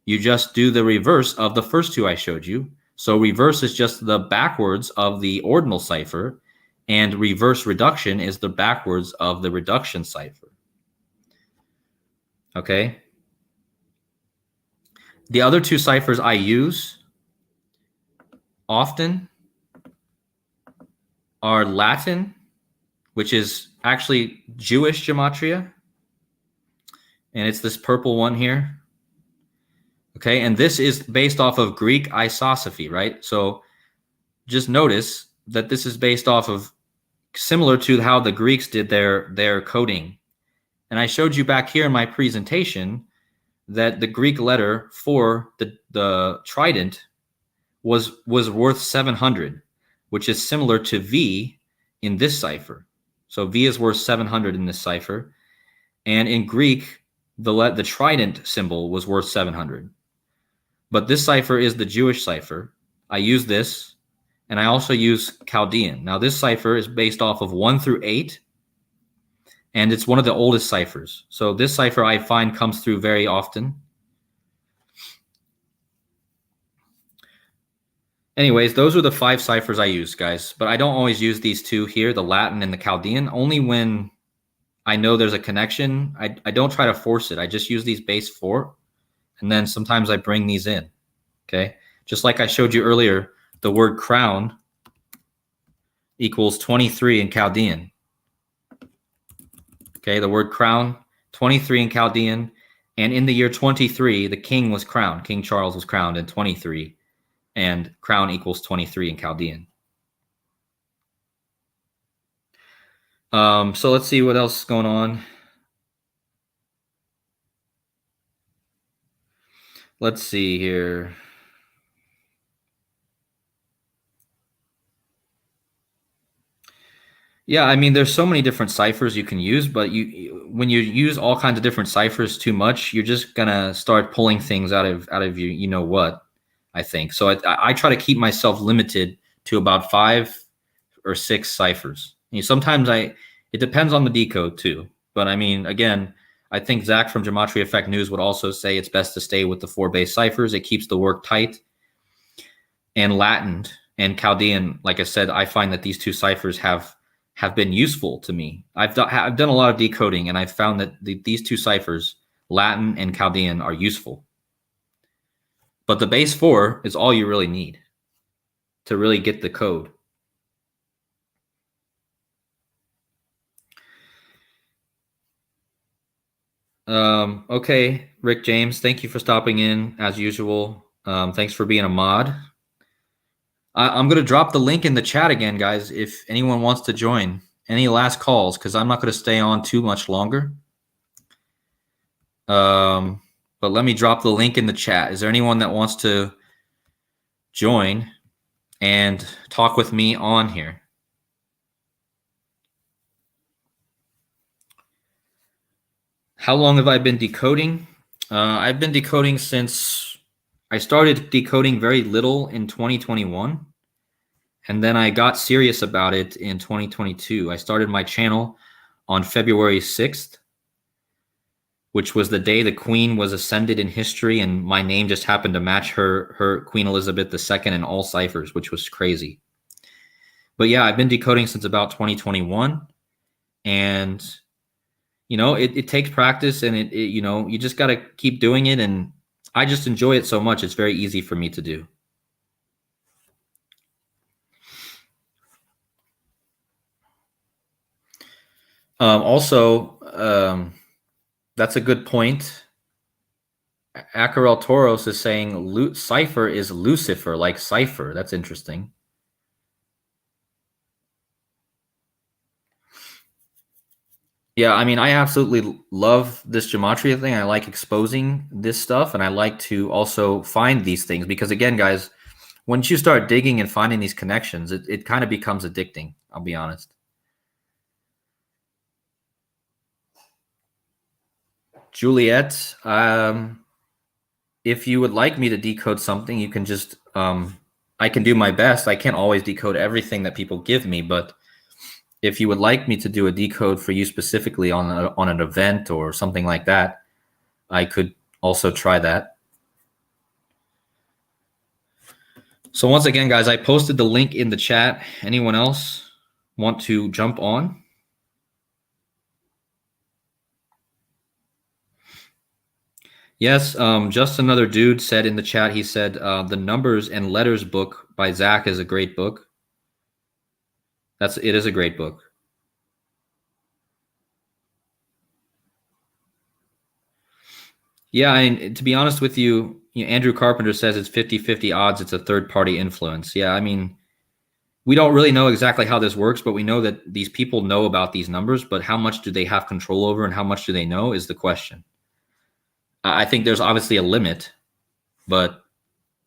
you just do the reverse of the first two I showed you. So reverse is just the backwards of the ordinal cipher, and reverse reduction is the backwards of the reduction cipher. Okay? The other two ciphers I use often are Latin, which is actually Jewish gematria, and it's this purple one here. Okay, and this is based off of Greek isosophy, right? So just notice that this is based off of similar to how the Greeks did their coding. And I showed you back here in my presentation that the Greek letter for the Trident was worth 700, which is similar to V in this cipher. So V is worth 700 in this cipher. And in Greek, the Trident symbol was worth 700. But this cipher is the Jewish cipher. I use this, and I also use Chaldean. Now, this cipher is based off of 1 through 8, and it's one of the oldest ciphers. So this cipher I find comes through very often. Anyways, those are the 5 ciphers I use, guys. But I don't always use these two here, the Latin and the Chaldean, only when I know there's a connection. I don't try to force it. I just use these base 4. And then sometimes I bring these in, okay? Just like I showed you earlier, the word crown equals 23 in Chaldean. Okay, the word crown, 23 in Chaldean. And in the year 23, the king was crowned. King Charles was crowned in 23. And crown equals 23 in Chaldean. So let's see what else is going on. Let's see here. Yeah, I mean, there's so many different ciphers you can use, but when you use all kinds of different ciphers too much, you're just gonna start pulling things out of you know what, I think. So I try to keep myself limited to about 5 or 6 ciphers. Sometimes it depends on the decode too. But I mean, again, I think Zach from Gematria Effect News would also say it's best to stay with the 4 base ciphers. It keeps the work tight. And Latin and Chaldean, like I said, I find that these 2 ciphers have been useful to me. I've done a lot of decoding, and I've found that these 2 ciphers, Latin and Chaldean, are useful. But the base 4 is all you really need to really get the code. Okay, Rick James, thank you for stopping in as usual. Thanks for being a mod. I'm going to drop the link in the chat again, guys, if anyone wants to join. Any last calls, because I'm not going to stay on too much longer. But let me drop the link in the chat. Is there anyone that wants to join and talk with me on here? How long have I been decoding? I've been decoding since I started decoding very little in 2021. And then I got serious about it in 2022. I started my channel on February 6th, which was the day the Queen was ascended in history, and my name just happened to match her Queen Elizabeth II in all ciphers, which was crazy. But yeah, I've been decoding since about 2021, and it takes practice, and it you just got to keep doing it, and I just enjoy it so much. It's very easy for me to do. Also, that's a good point. Acarel Toros is saying cipher is Lucifer, like cipher. That's interesting. Yeah, I mean, I absolutely love this gematria thing. I like exposing this stuff, and I like to also find these things because, again, guys, once you start digging and finding these connections, it kind of becomes addicting. I'll be honest. Juliet, if you would like me to decode something, you can just, I can do my best. I can't always decode everything that people give me, but if you would like me to do a decode for you specifically on an event or something like that, I could also try that. So once again, guys, I posted the link in the chat. Anyone else want to jump on? Yes, just another dude said in the chat, he said, the Numbers and Letters book by Zach is a great book. It is a great book. Yeah, and to be honest with you, Andrew Carpenter says it's 50-50 odds it's a third-party influence. Yeah, I mean, we don't really know exactly how this works, but we know that these people know about these numbers, but how much do they have control over and how much do they know is the question. I think there's obviously a limit, but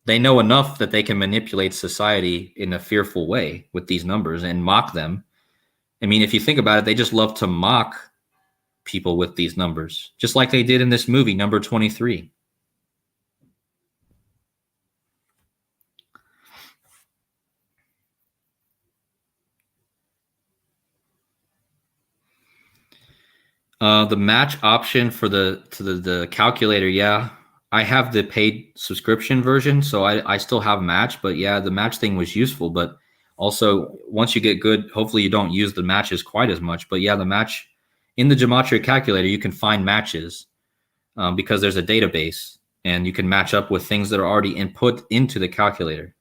they know enough that they can manipulate society in a fearful way with these numbers and mock them. I mean, if you think about it, they just love to mock people with these numbers, just like they did in this movie, number 23. The match option for the calculator, yeah. I have the paid subscription version, so I still have match, but yeah, the match thing was useful. But also, once you get good, hopefully you don't use the matches quite as much. But yeah, the match in the Gematria calculator, you can find matches because there's a database, and you can match up with things that are already input into the calculator.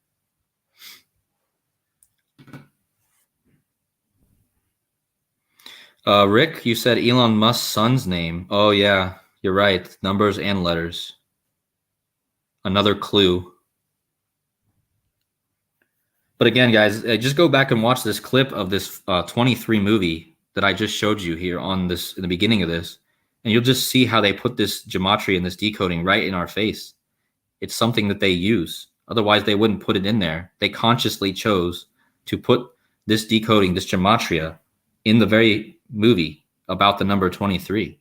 Rick, you said Elon Musk's son's name. Oh yeah, you're right. Numbers and letters. Another clue. But again, guys, just go back and watch this clip of this 23 movie that I just showed you here on this in the beginning of this, and you'll just see how they put this gematria and this decoding right in our face. It's something that they use. Otherwise, they wouldn't put it in there. They consciously chose to put this decoding, this gematria, in the very movie about the number 23.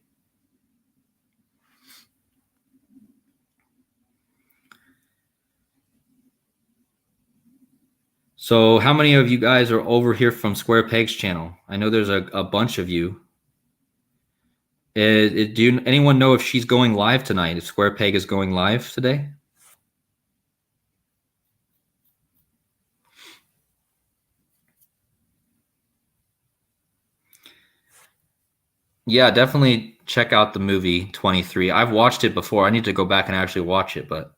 So how many of you guys are over here from Square Peg's channel? I know there's a bunch of you. Anyone know if she's going live tonight? If Square Peg is going live today? Yeah, definitely check out the movie 23. I've watched it before. I need to go back and actually watch it, but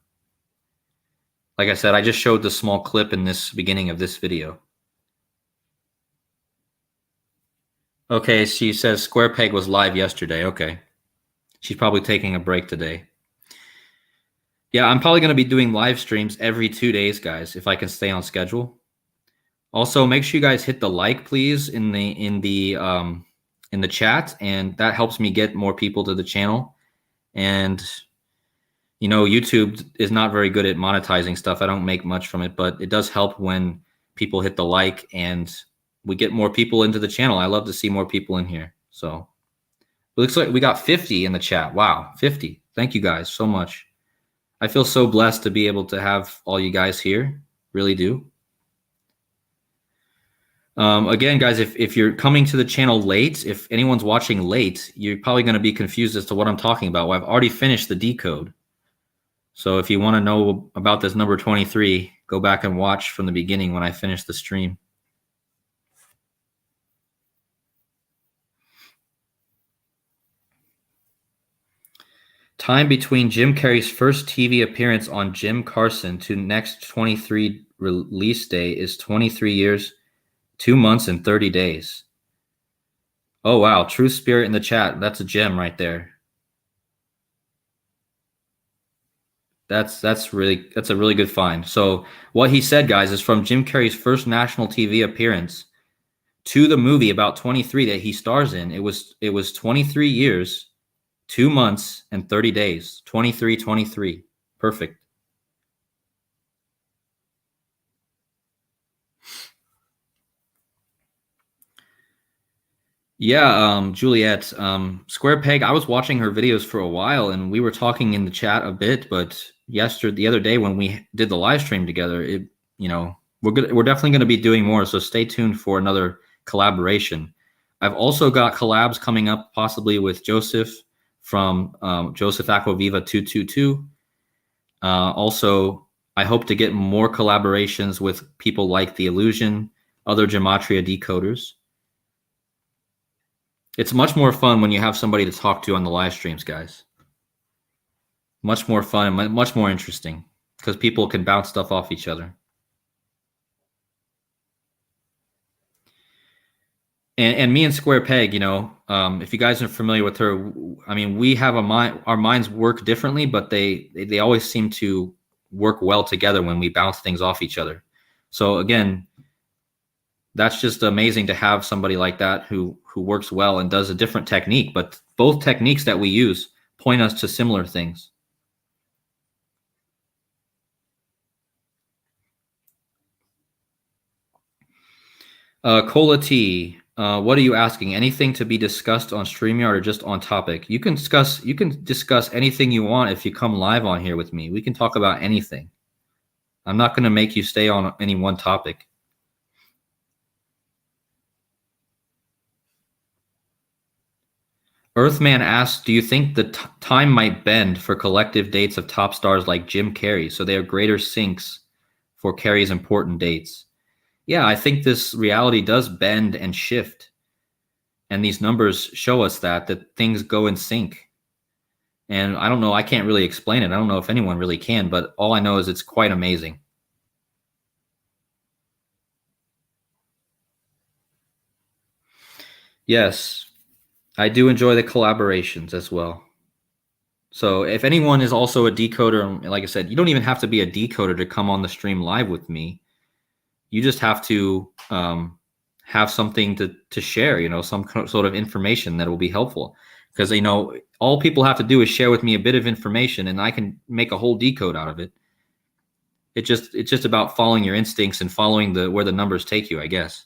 like I said, I just showed the small clip in this beginning of this video. Okay, she says Square Peg was live yesterday. Okay. She's probably taking a break today. Yeah, I'm probably going to be doing live streams every 2 days, guys, if I can stay on schedule. Also, make sure you guys hit the like, please, in the chat, and that helps me get more people to the channel. And YouTube is not very good at monetizing stuff. I don't make much from it, but it does help when people hit the like and we get more people into the channel. I love to see more people in here. So it looks like we got 50 in the chat. Wow, 50. Thank you guys so much. I feel so blessed to be able to have all you guys here. Really do. Again, guys, if you're coming to the channel late, if anyone's watching late, you're probably going to be confused as to what I'm talking about. Well, I've already finished the decode. So if you want to know about this number 23, go back and watch from the beginning when I finish the stream. Time between Jim Carrey's first TV appearance on Jim Carson to next 23 release day is 23 years, 2 months, and 30 days. Oh, wow. True Spirit in the chat. That's a gem right there. That's a really good find. So what he said, guys, is from Jim Carrey's first national TV appearance to the movie about 23 that he stars in. It was 23 years, 2 months, and 30 days. 23. Perfect. Yeah, Juliet, Square Peg, I was watching her videos for a while and we were talking in the chat a bit, but the other day when we did the live stream together, we're definitely going to be doing more, so stay tuned for another collaboration. I've also got collabs coming up, possibly with Joseph from Joseph Aquaviva 222. Also, I hope to get more collaborations with people like The Illusion, other Gematria decoders. It's much more fun when you have somebody to talk to on the live streams, guys. Much more fun and much more interesting because people can bounce stuff off each other. And me and Square Peg, if you guys are familiar with her, I mean, we have our minds work differently, but they always seem to work well together when we bounce things off each other. So again, that's just amazing to have somebody like that who works well and does a different technique, but both techniques that we use point us to similar things. Cola T, what are you asking? Anything to be discussed on StreamYard or just on topic? You can discuss anything you want if you come live on here with me. We can talk about anything. I'm not going to make you stay on any one topic. Earthman asks, do you think the time might bend for collective dates of top stars like Jim Carrey, so they are greater syncs for Carrey's important dates? Yeah, I think this reality does bend and shift. And these numbers show us that things go in sync. And I don't know, I can't really explain it. I don't know if anyone really can, but all I know is it's quite amazing. Yes, I do enjoy the collaborations as well. So if anyone is also a decoder, like I said, you don't even have to be a decoder to come on the stream live with me. You just have to have something to share, some sort of information that will be helpful. Because, all people have to do is share with me a bit of information and I can make a whole decode out of it. It's just about following your instincts and following where the numbers take you, I guess.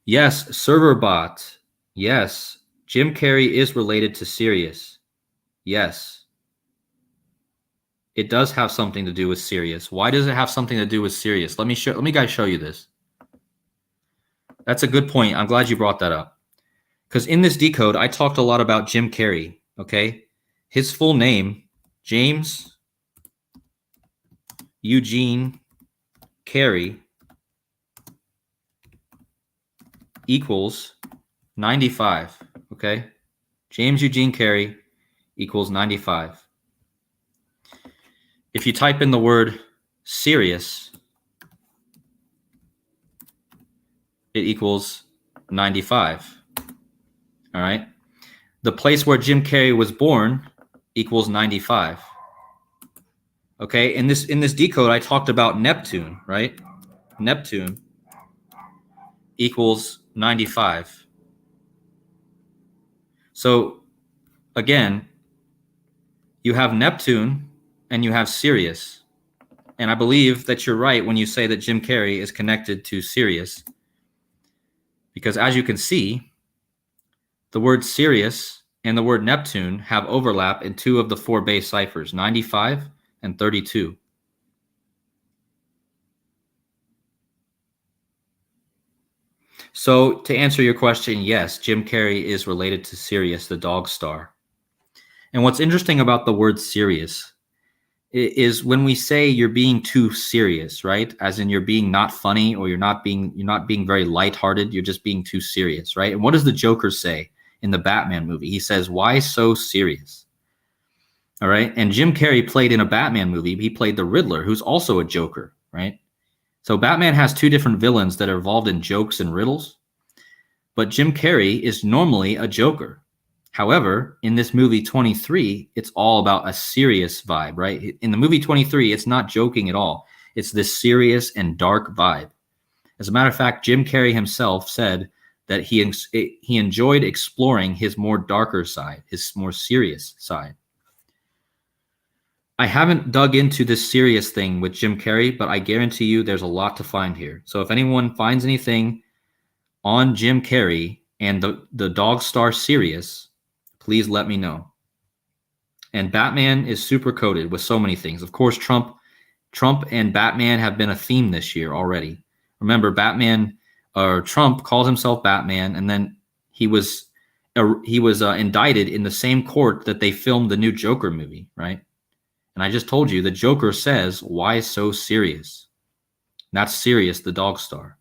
Yes, Serverbot. Yes, Jim Carrey is related to Sirius. Yes. It does have something to do with Sirius. Why does it have something to do with Sirius? Let me guys show you this. That's a good point. I'm glad you brought that up. Because in this decode, I talked a lot about Jim Carrey, okay? His full name, James Eugene Carrey, equals 95, okay? James Eugene Carrey equals 95. If you type in the word Sirius, it equals 95. All right. The place where Jim Carrey was born equals 95. Okay. In this decode, I talked about Neptune, right? Neptune equals 95. So again, you have Neptune and you have Sirius. And I believe that you're right when you say that Jim Carrey is connected to Sirius. Because as you can see, the word Sirius and the word Neptune have overlap in 2 of the 4 base ciphers, 95 and 32. So to answer your question, yes, Jim Carrey is related to Sirius, the dog star. And what's interesting about the word Sirius is when we say you're being too serious, right? As in you're being not funny or you're not being very lighthearted, you're just being too serious, right? And what does the Joker say in the Batman movie? He says, "Why so serious?" All right? And Jim Carrey played in a Batman movie. He played the Riddler, who's also a Joker, right? So Batman has 2 different villains that are involved in jokes and riddles. But Jim Carrey is normally a Joker. However, in this movie 23, it's all about a serious vibe, right? In the movie 23, it's not joking at all. It's this serious and dark vibe. As a matter of fact, Jim Carrey himself said that he enjoyed exploring his more darker side, his more serious side. I haven't dug into this serious thing with Jim Carrey, but I guarantee you there's a lot to find here. So if anyone finds anything on Jim Carrey and the Dog Star Sirius, please let me know. And Batman is super coded with so many things. Of course, Trump and Batman have been a theme this year already. Remember, Trump called himself Batman, and then he was indicted in the same court that they filmed the new Joker movie, right? And I just told you the Joker says, "Why so serious?" That's Sirius, the Dog Star.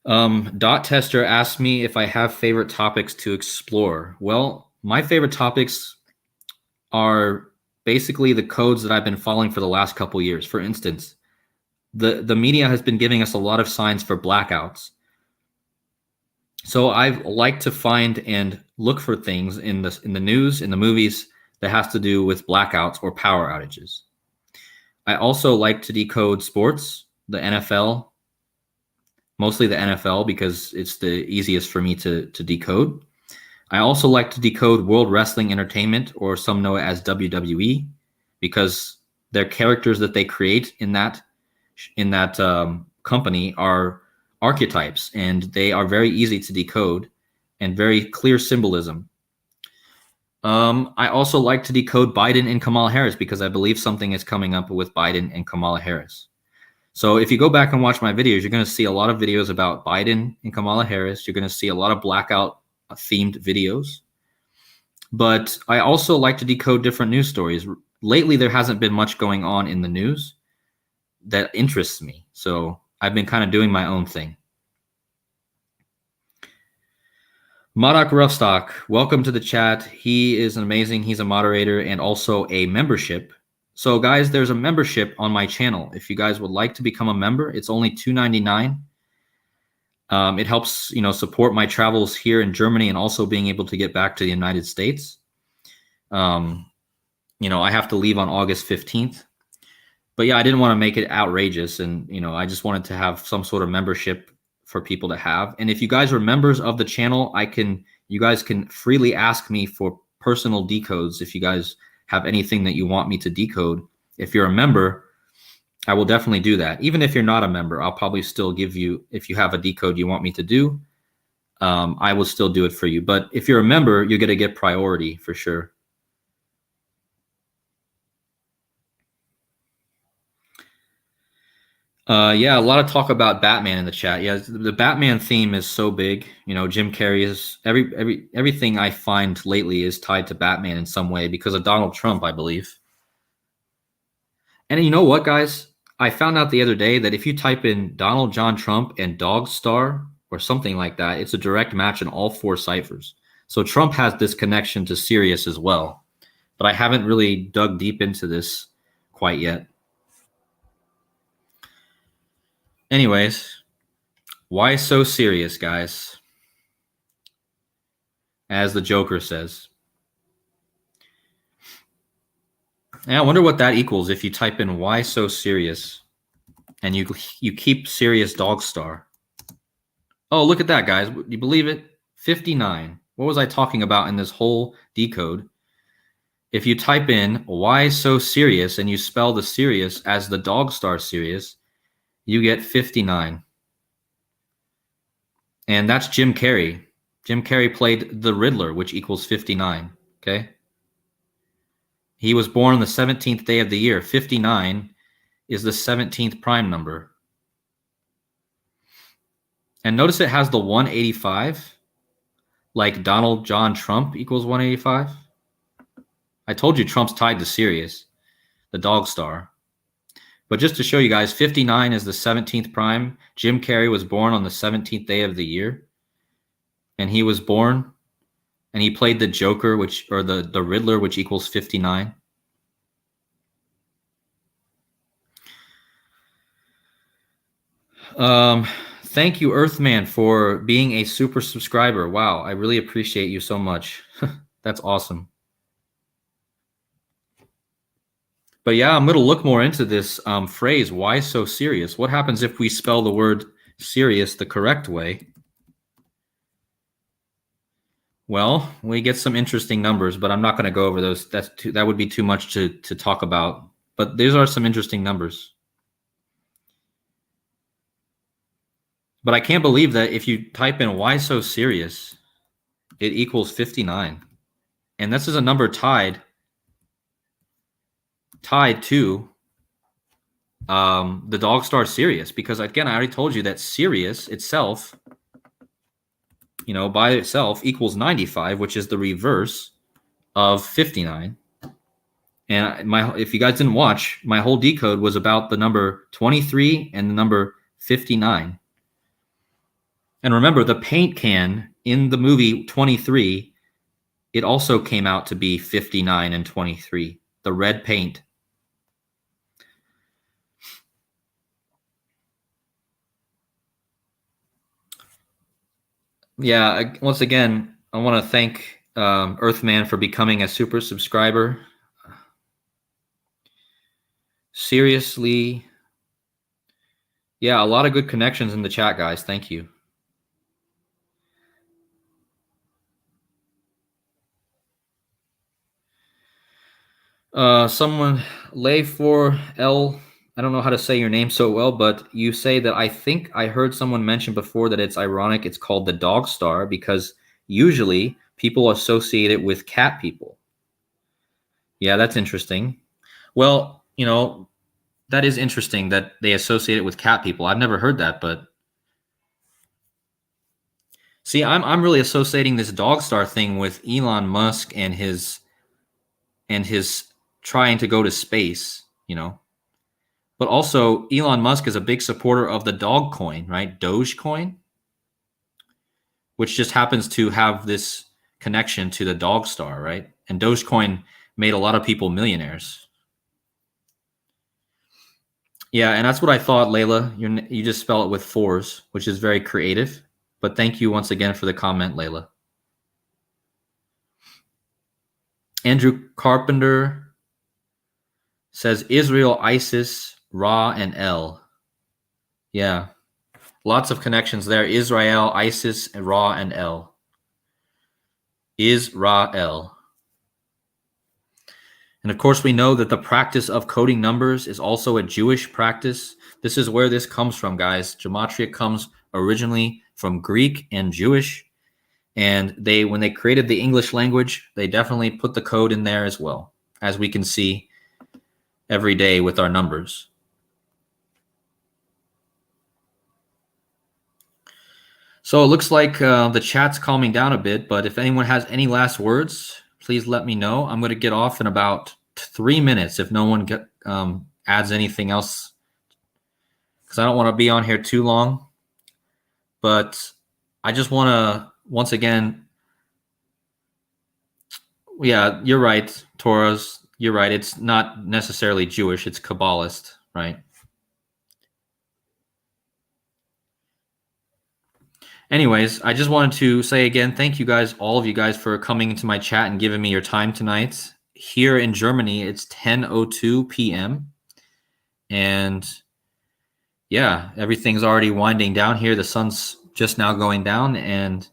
Dot Tester asked me if I have favorite topics to explore. Well, my favorite topics are basically the codes that I've been following for the last couple years. For instance, the media has been giving us a lot of signs for blackouts. So I like to find and look for things in the news, in the movies, that has to do with blackouts or power outages. I also like to decode sports, the NFL, mostly the NFL because it's the easiest for me to decode. I also like to decode World Wrestling Entertainment, or some know it as WWE, because their characters that they create in that company are archetypes, and they are very easy to decode and very clear symbolism. I also like to decode Biden and Kamala Harris because I believe something is coming up with Biden and Kamala Harris. So if you go back and watch my videos, you're going to see a lot of videos about Biden and Kamala Harris. You're going to see a lot of blackout themed videos. But I also like to decode different news stories. Lately, there hasn't been much going on in the news that interests me. So I've been kind of doing my own thing. Modoc Roughstock, welcome to the chat. He is amazing. He's a moderator and also a membership. So guys, there's a membership on my channel. If you guys would like to become a member, it's only $2.99. It helps, support my travels here in Germany and also being able to get back to the United States. I have to leave on August 15th. But yeah, I didn't want to make it outrageous. And, I just wanted to have some sort of membership for people to have. And if you guys are members of the channel, you guys can freely ask me for personal decodes if you guys have anything that you want me to decode. If you're a member, I will definitely do that. Even if you're not a member, I'll probably still give you, if you have a decode you want me to do, I will still do it for you. But if you're a member, you're going to get priority for sure. Yeah, a lot of talk about Batman in the chat. Yeah, the Batman theme is so big. Jim Carrey is everything I find lately is tied to Batman in some way because of Donald Trump, I believe. And you know what, guys? I found out the other day that if you type in Donald John Trump and Dog Star or something like that, it's a direct match in all 4 ciphers. So Trump has this connection to Sirius as well. But I haven't really dug deep into this quite yet. Anyways, why so serious, guys? As the Joker says. And I wonder what that equals if you type in why so serious and you keep Sirius Dog Star. Oh, look at that, guys. You believe it? 59. What was I talking about in this whole decode? If you type in why so serious and you spell the Sirius as the Dog Star Sirius, you get 59. And that's Jim Carrey. Jim Carrey played the Riddler, which equals 59. Okay. He was born on the 17th day of the year. 59 is the 17th prime number. And notice it has the 185, like Donald John Trump equals 185. I told you Trump's tied to Sirius, the Dog Star. But just to show you guys, 59 is the 17th prime. Jim Carrey was born on the 17th day of the year. And he was born and he played the Joker, the Riddler, which equals 59. Thank you, Earthman, for being a super subscriber. Wow, I really appreciate you so much. That's awesome. But yeah, I'm going to look more into this phrase, why so serious? What happens if we spell the word serious the correct way? Well, we get some interesting numbers, but I'm not going to go over those. That would be too much to talk about. But these are some interesting numbers. But I can't believe that if you type in why so serious, it equals 59. And this is a number tied to the dog star Sirius, because again, I already told you that Sirius itself, by itself equals 95, which is the reverse of 59. And if you guys didn't watch, my whole decode was about the number 23 and the number 59. And remember, the paint can in the movie 23, it also came out to be 59 and 23, the red paint. Yeah, once again, I want to thank Earthman for becoming a super subscriber. Seriously. Yeah, a lot of good connections in the chat, guys. Thank you. Someone, Lay4L, I don't know how to say your name so well, but you say that I think I heard someone mention before that it's ironic it's called the dog star because usually people associate it with cat people. Yeah, that's interesting. Well, that is interesting that they associate it with cat people. I've never heard that, but see, I'm really associating this dog star thing with Elon Musk and his trying to go to space, But also Elon Musk is a big supporter of the dog coin, right? Dogecoin, which just happens to have this connection to the dog star, right? And Dogecoin made a lot of people millionaires. Yeah, and that's what I thought, Layla. You just spell it with 4s, which is very creative. But thank you once again for the comment, Layla. Andrew Carpenter says Israel, ISIS, Ra, and El. Yeah, lots of connections there. Israel, ISIS, Ra, and El. Israel. And of course, we know that the practice of coding numbers is also a Jewish practice. This is where this comes from, guys. Gematria comes originally from Greek and Jewish. And when they created the English language, they definitely put the code in there as well, as we can see every day with our numbers. So it looks like the chat's calming down a bit, but if anyone has any last words, please let me know. I'm going to get off in about 3 minutes if no one adds anything else, because I don't want to be on here too long. But I just want to, once again, yeah, you're right, Torahs. You're right. It's not necessarily Jewish. It's Kabbalist, right? Anyways, I just wanted to say again, thank you guys, all of you guys, for coming into my chat and giving me your time tonight. Here in Germany, it's 10:02 p.m. And yeah, everything's already winding down here. The sun's just now going down, and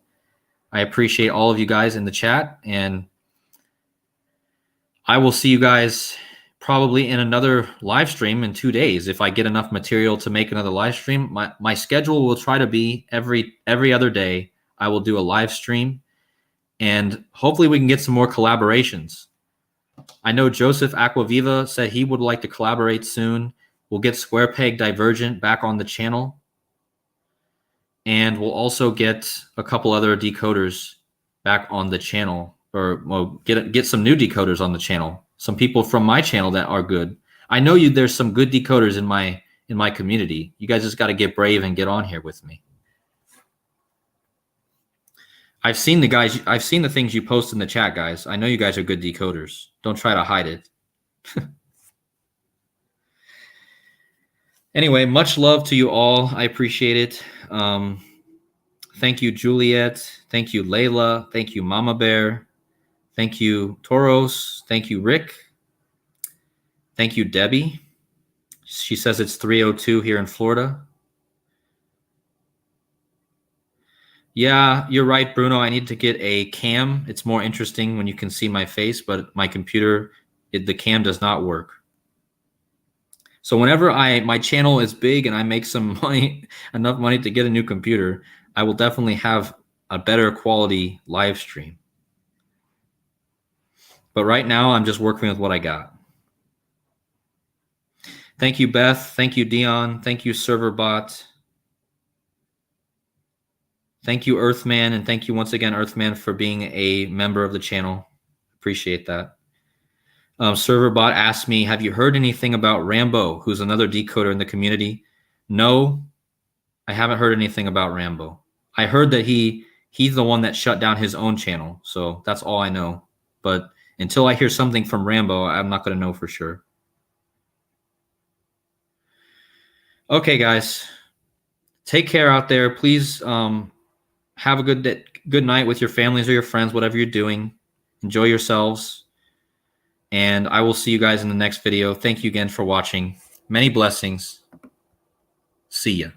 I appreciate all of you guys in the chat. And I will see you guys probably in another live stream in 2 days if I get enough material to make another live stream. My schedule will try to be every other day I will do a live stream, and hopefully we can get some more collaborations. I know Joseph Aquaviva said he would like to collaborate soon. We'll get Square Peg Divergent back on the channel, and we'll also get a couple other decoders back on the channel, or get some new decoders on the channel. Some people from my channel that are good. I know there's some good decoders in my community. You guys just got to get brave and get on here with me. I've seen the things you post in the chat, guys. I know you guys are good decoders. Don't try to hide it. Anyway, much love to you all. I appreciate it. Thank you, Juliet. Thank you, Layla. Thank you, Mama Bear. Thank you, Toros. Thank you, Rick. Thank you, Debbie. She says it's 3:02 here in Florida. Yeah, you're right, Bruno. I need to get a cam. It's more interesting when you can see my face, but my computer, the cam does not work. So whenever my channel is big and I make some money, enough money to get a new computer, I will definitely have a better quality live stream. But right now, I'm just working with what I got. Thank you, Beth. Thank you, Dion. Thank you, ServerBot. Thank you, Earthman. And thank you once again, Earthman, for being a member of the channel. Appreciate that. ServerBot asked me, have you heard anything about Rambo, who's another decoder in the community? No, I haven't heard anything about Rambo. I heard that he's the one that shut down his own channel. So that's all I know. But until I hear something from Rambo, I'm not going to know for sure. Okay, guys. Take care out there. Please have a good night with your families or your friends, whatever you're doing. Enjoy yourselves. And I will see you guys in the next video. Thank you again for watching. Many blessings. See ya.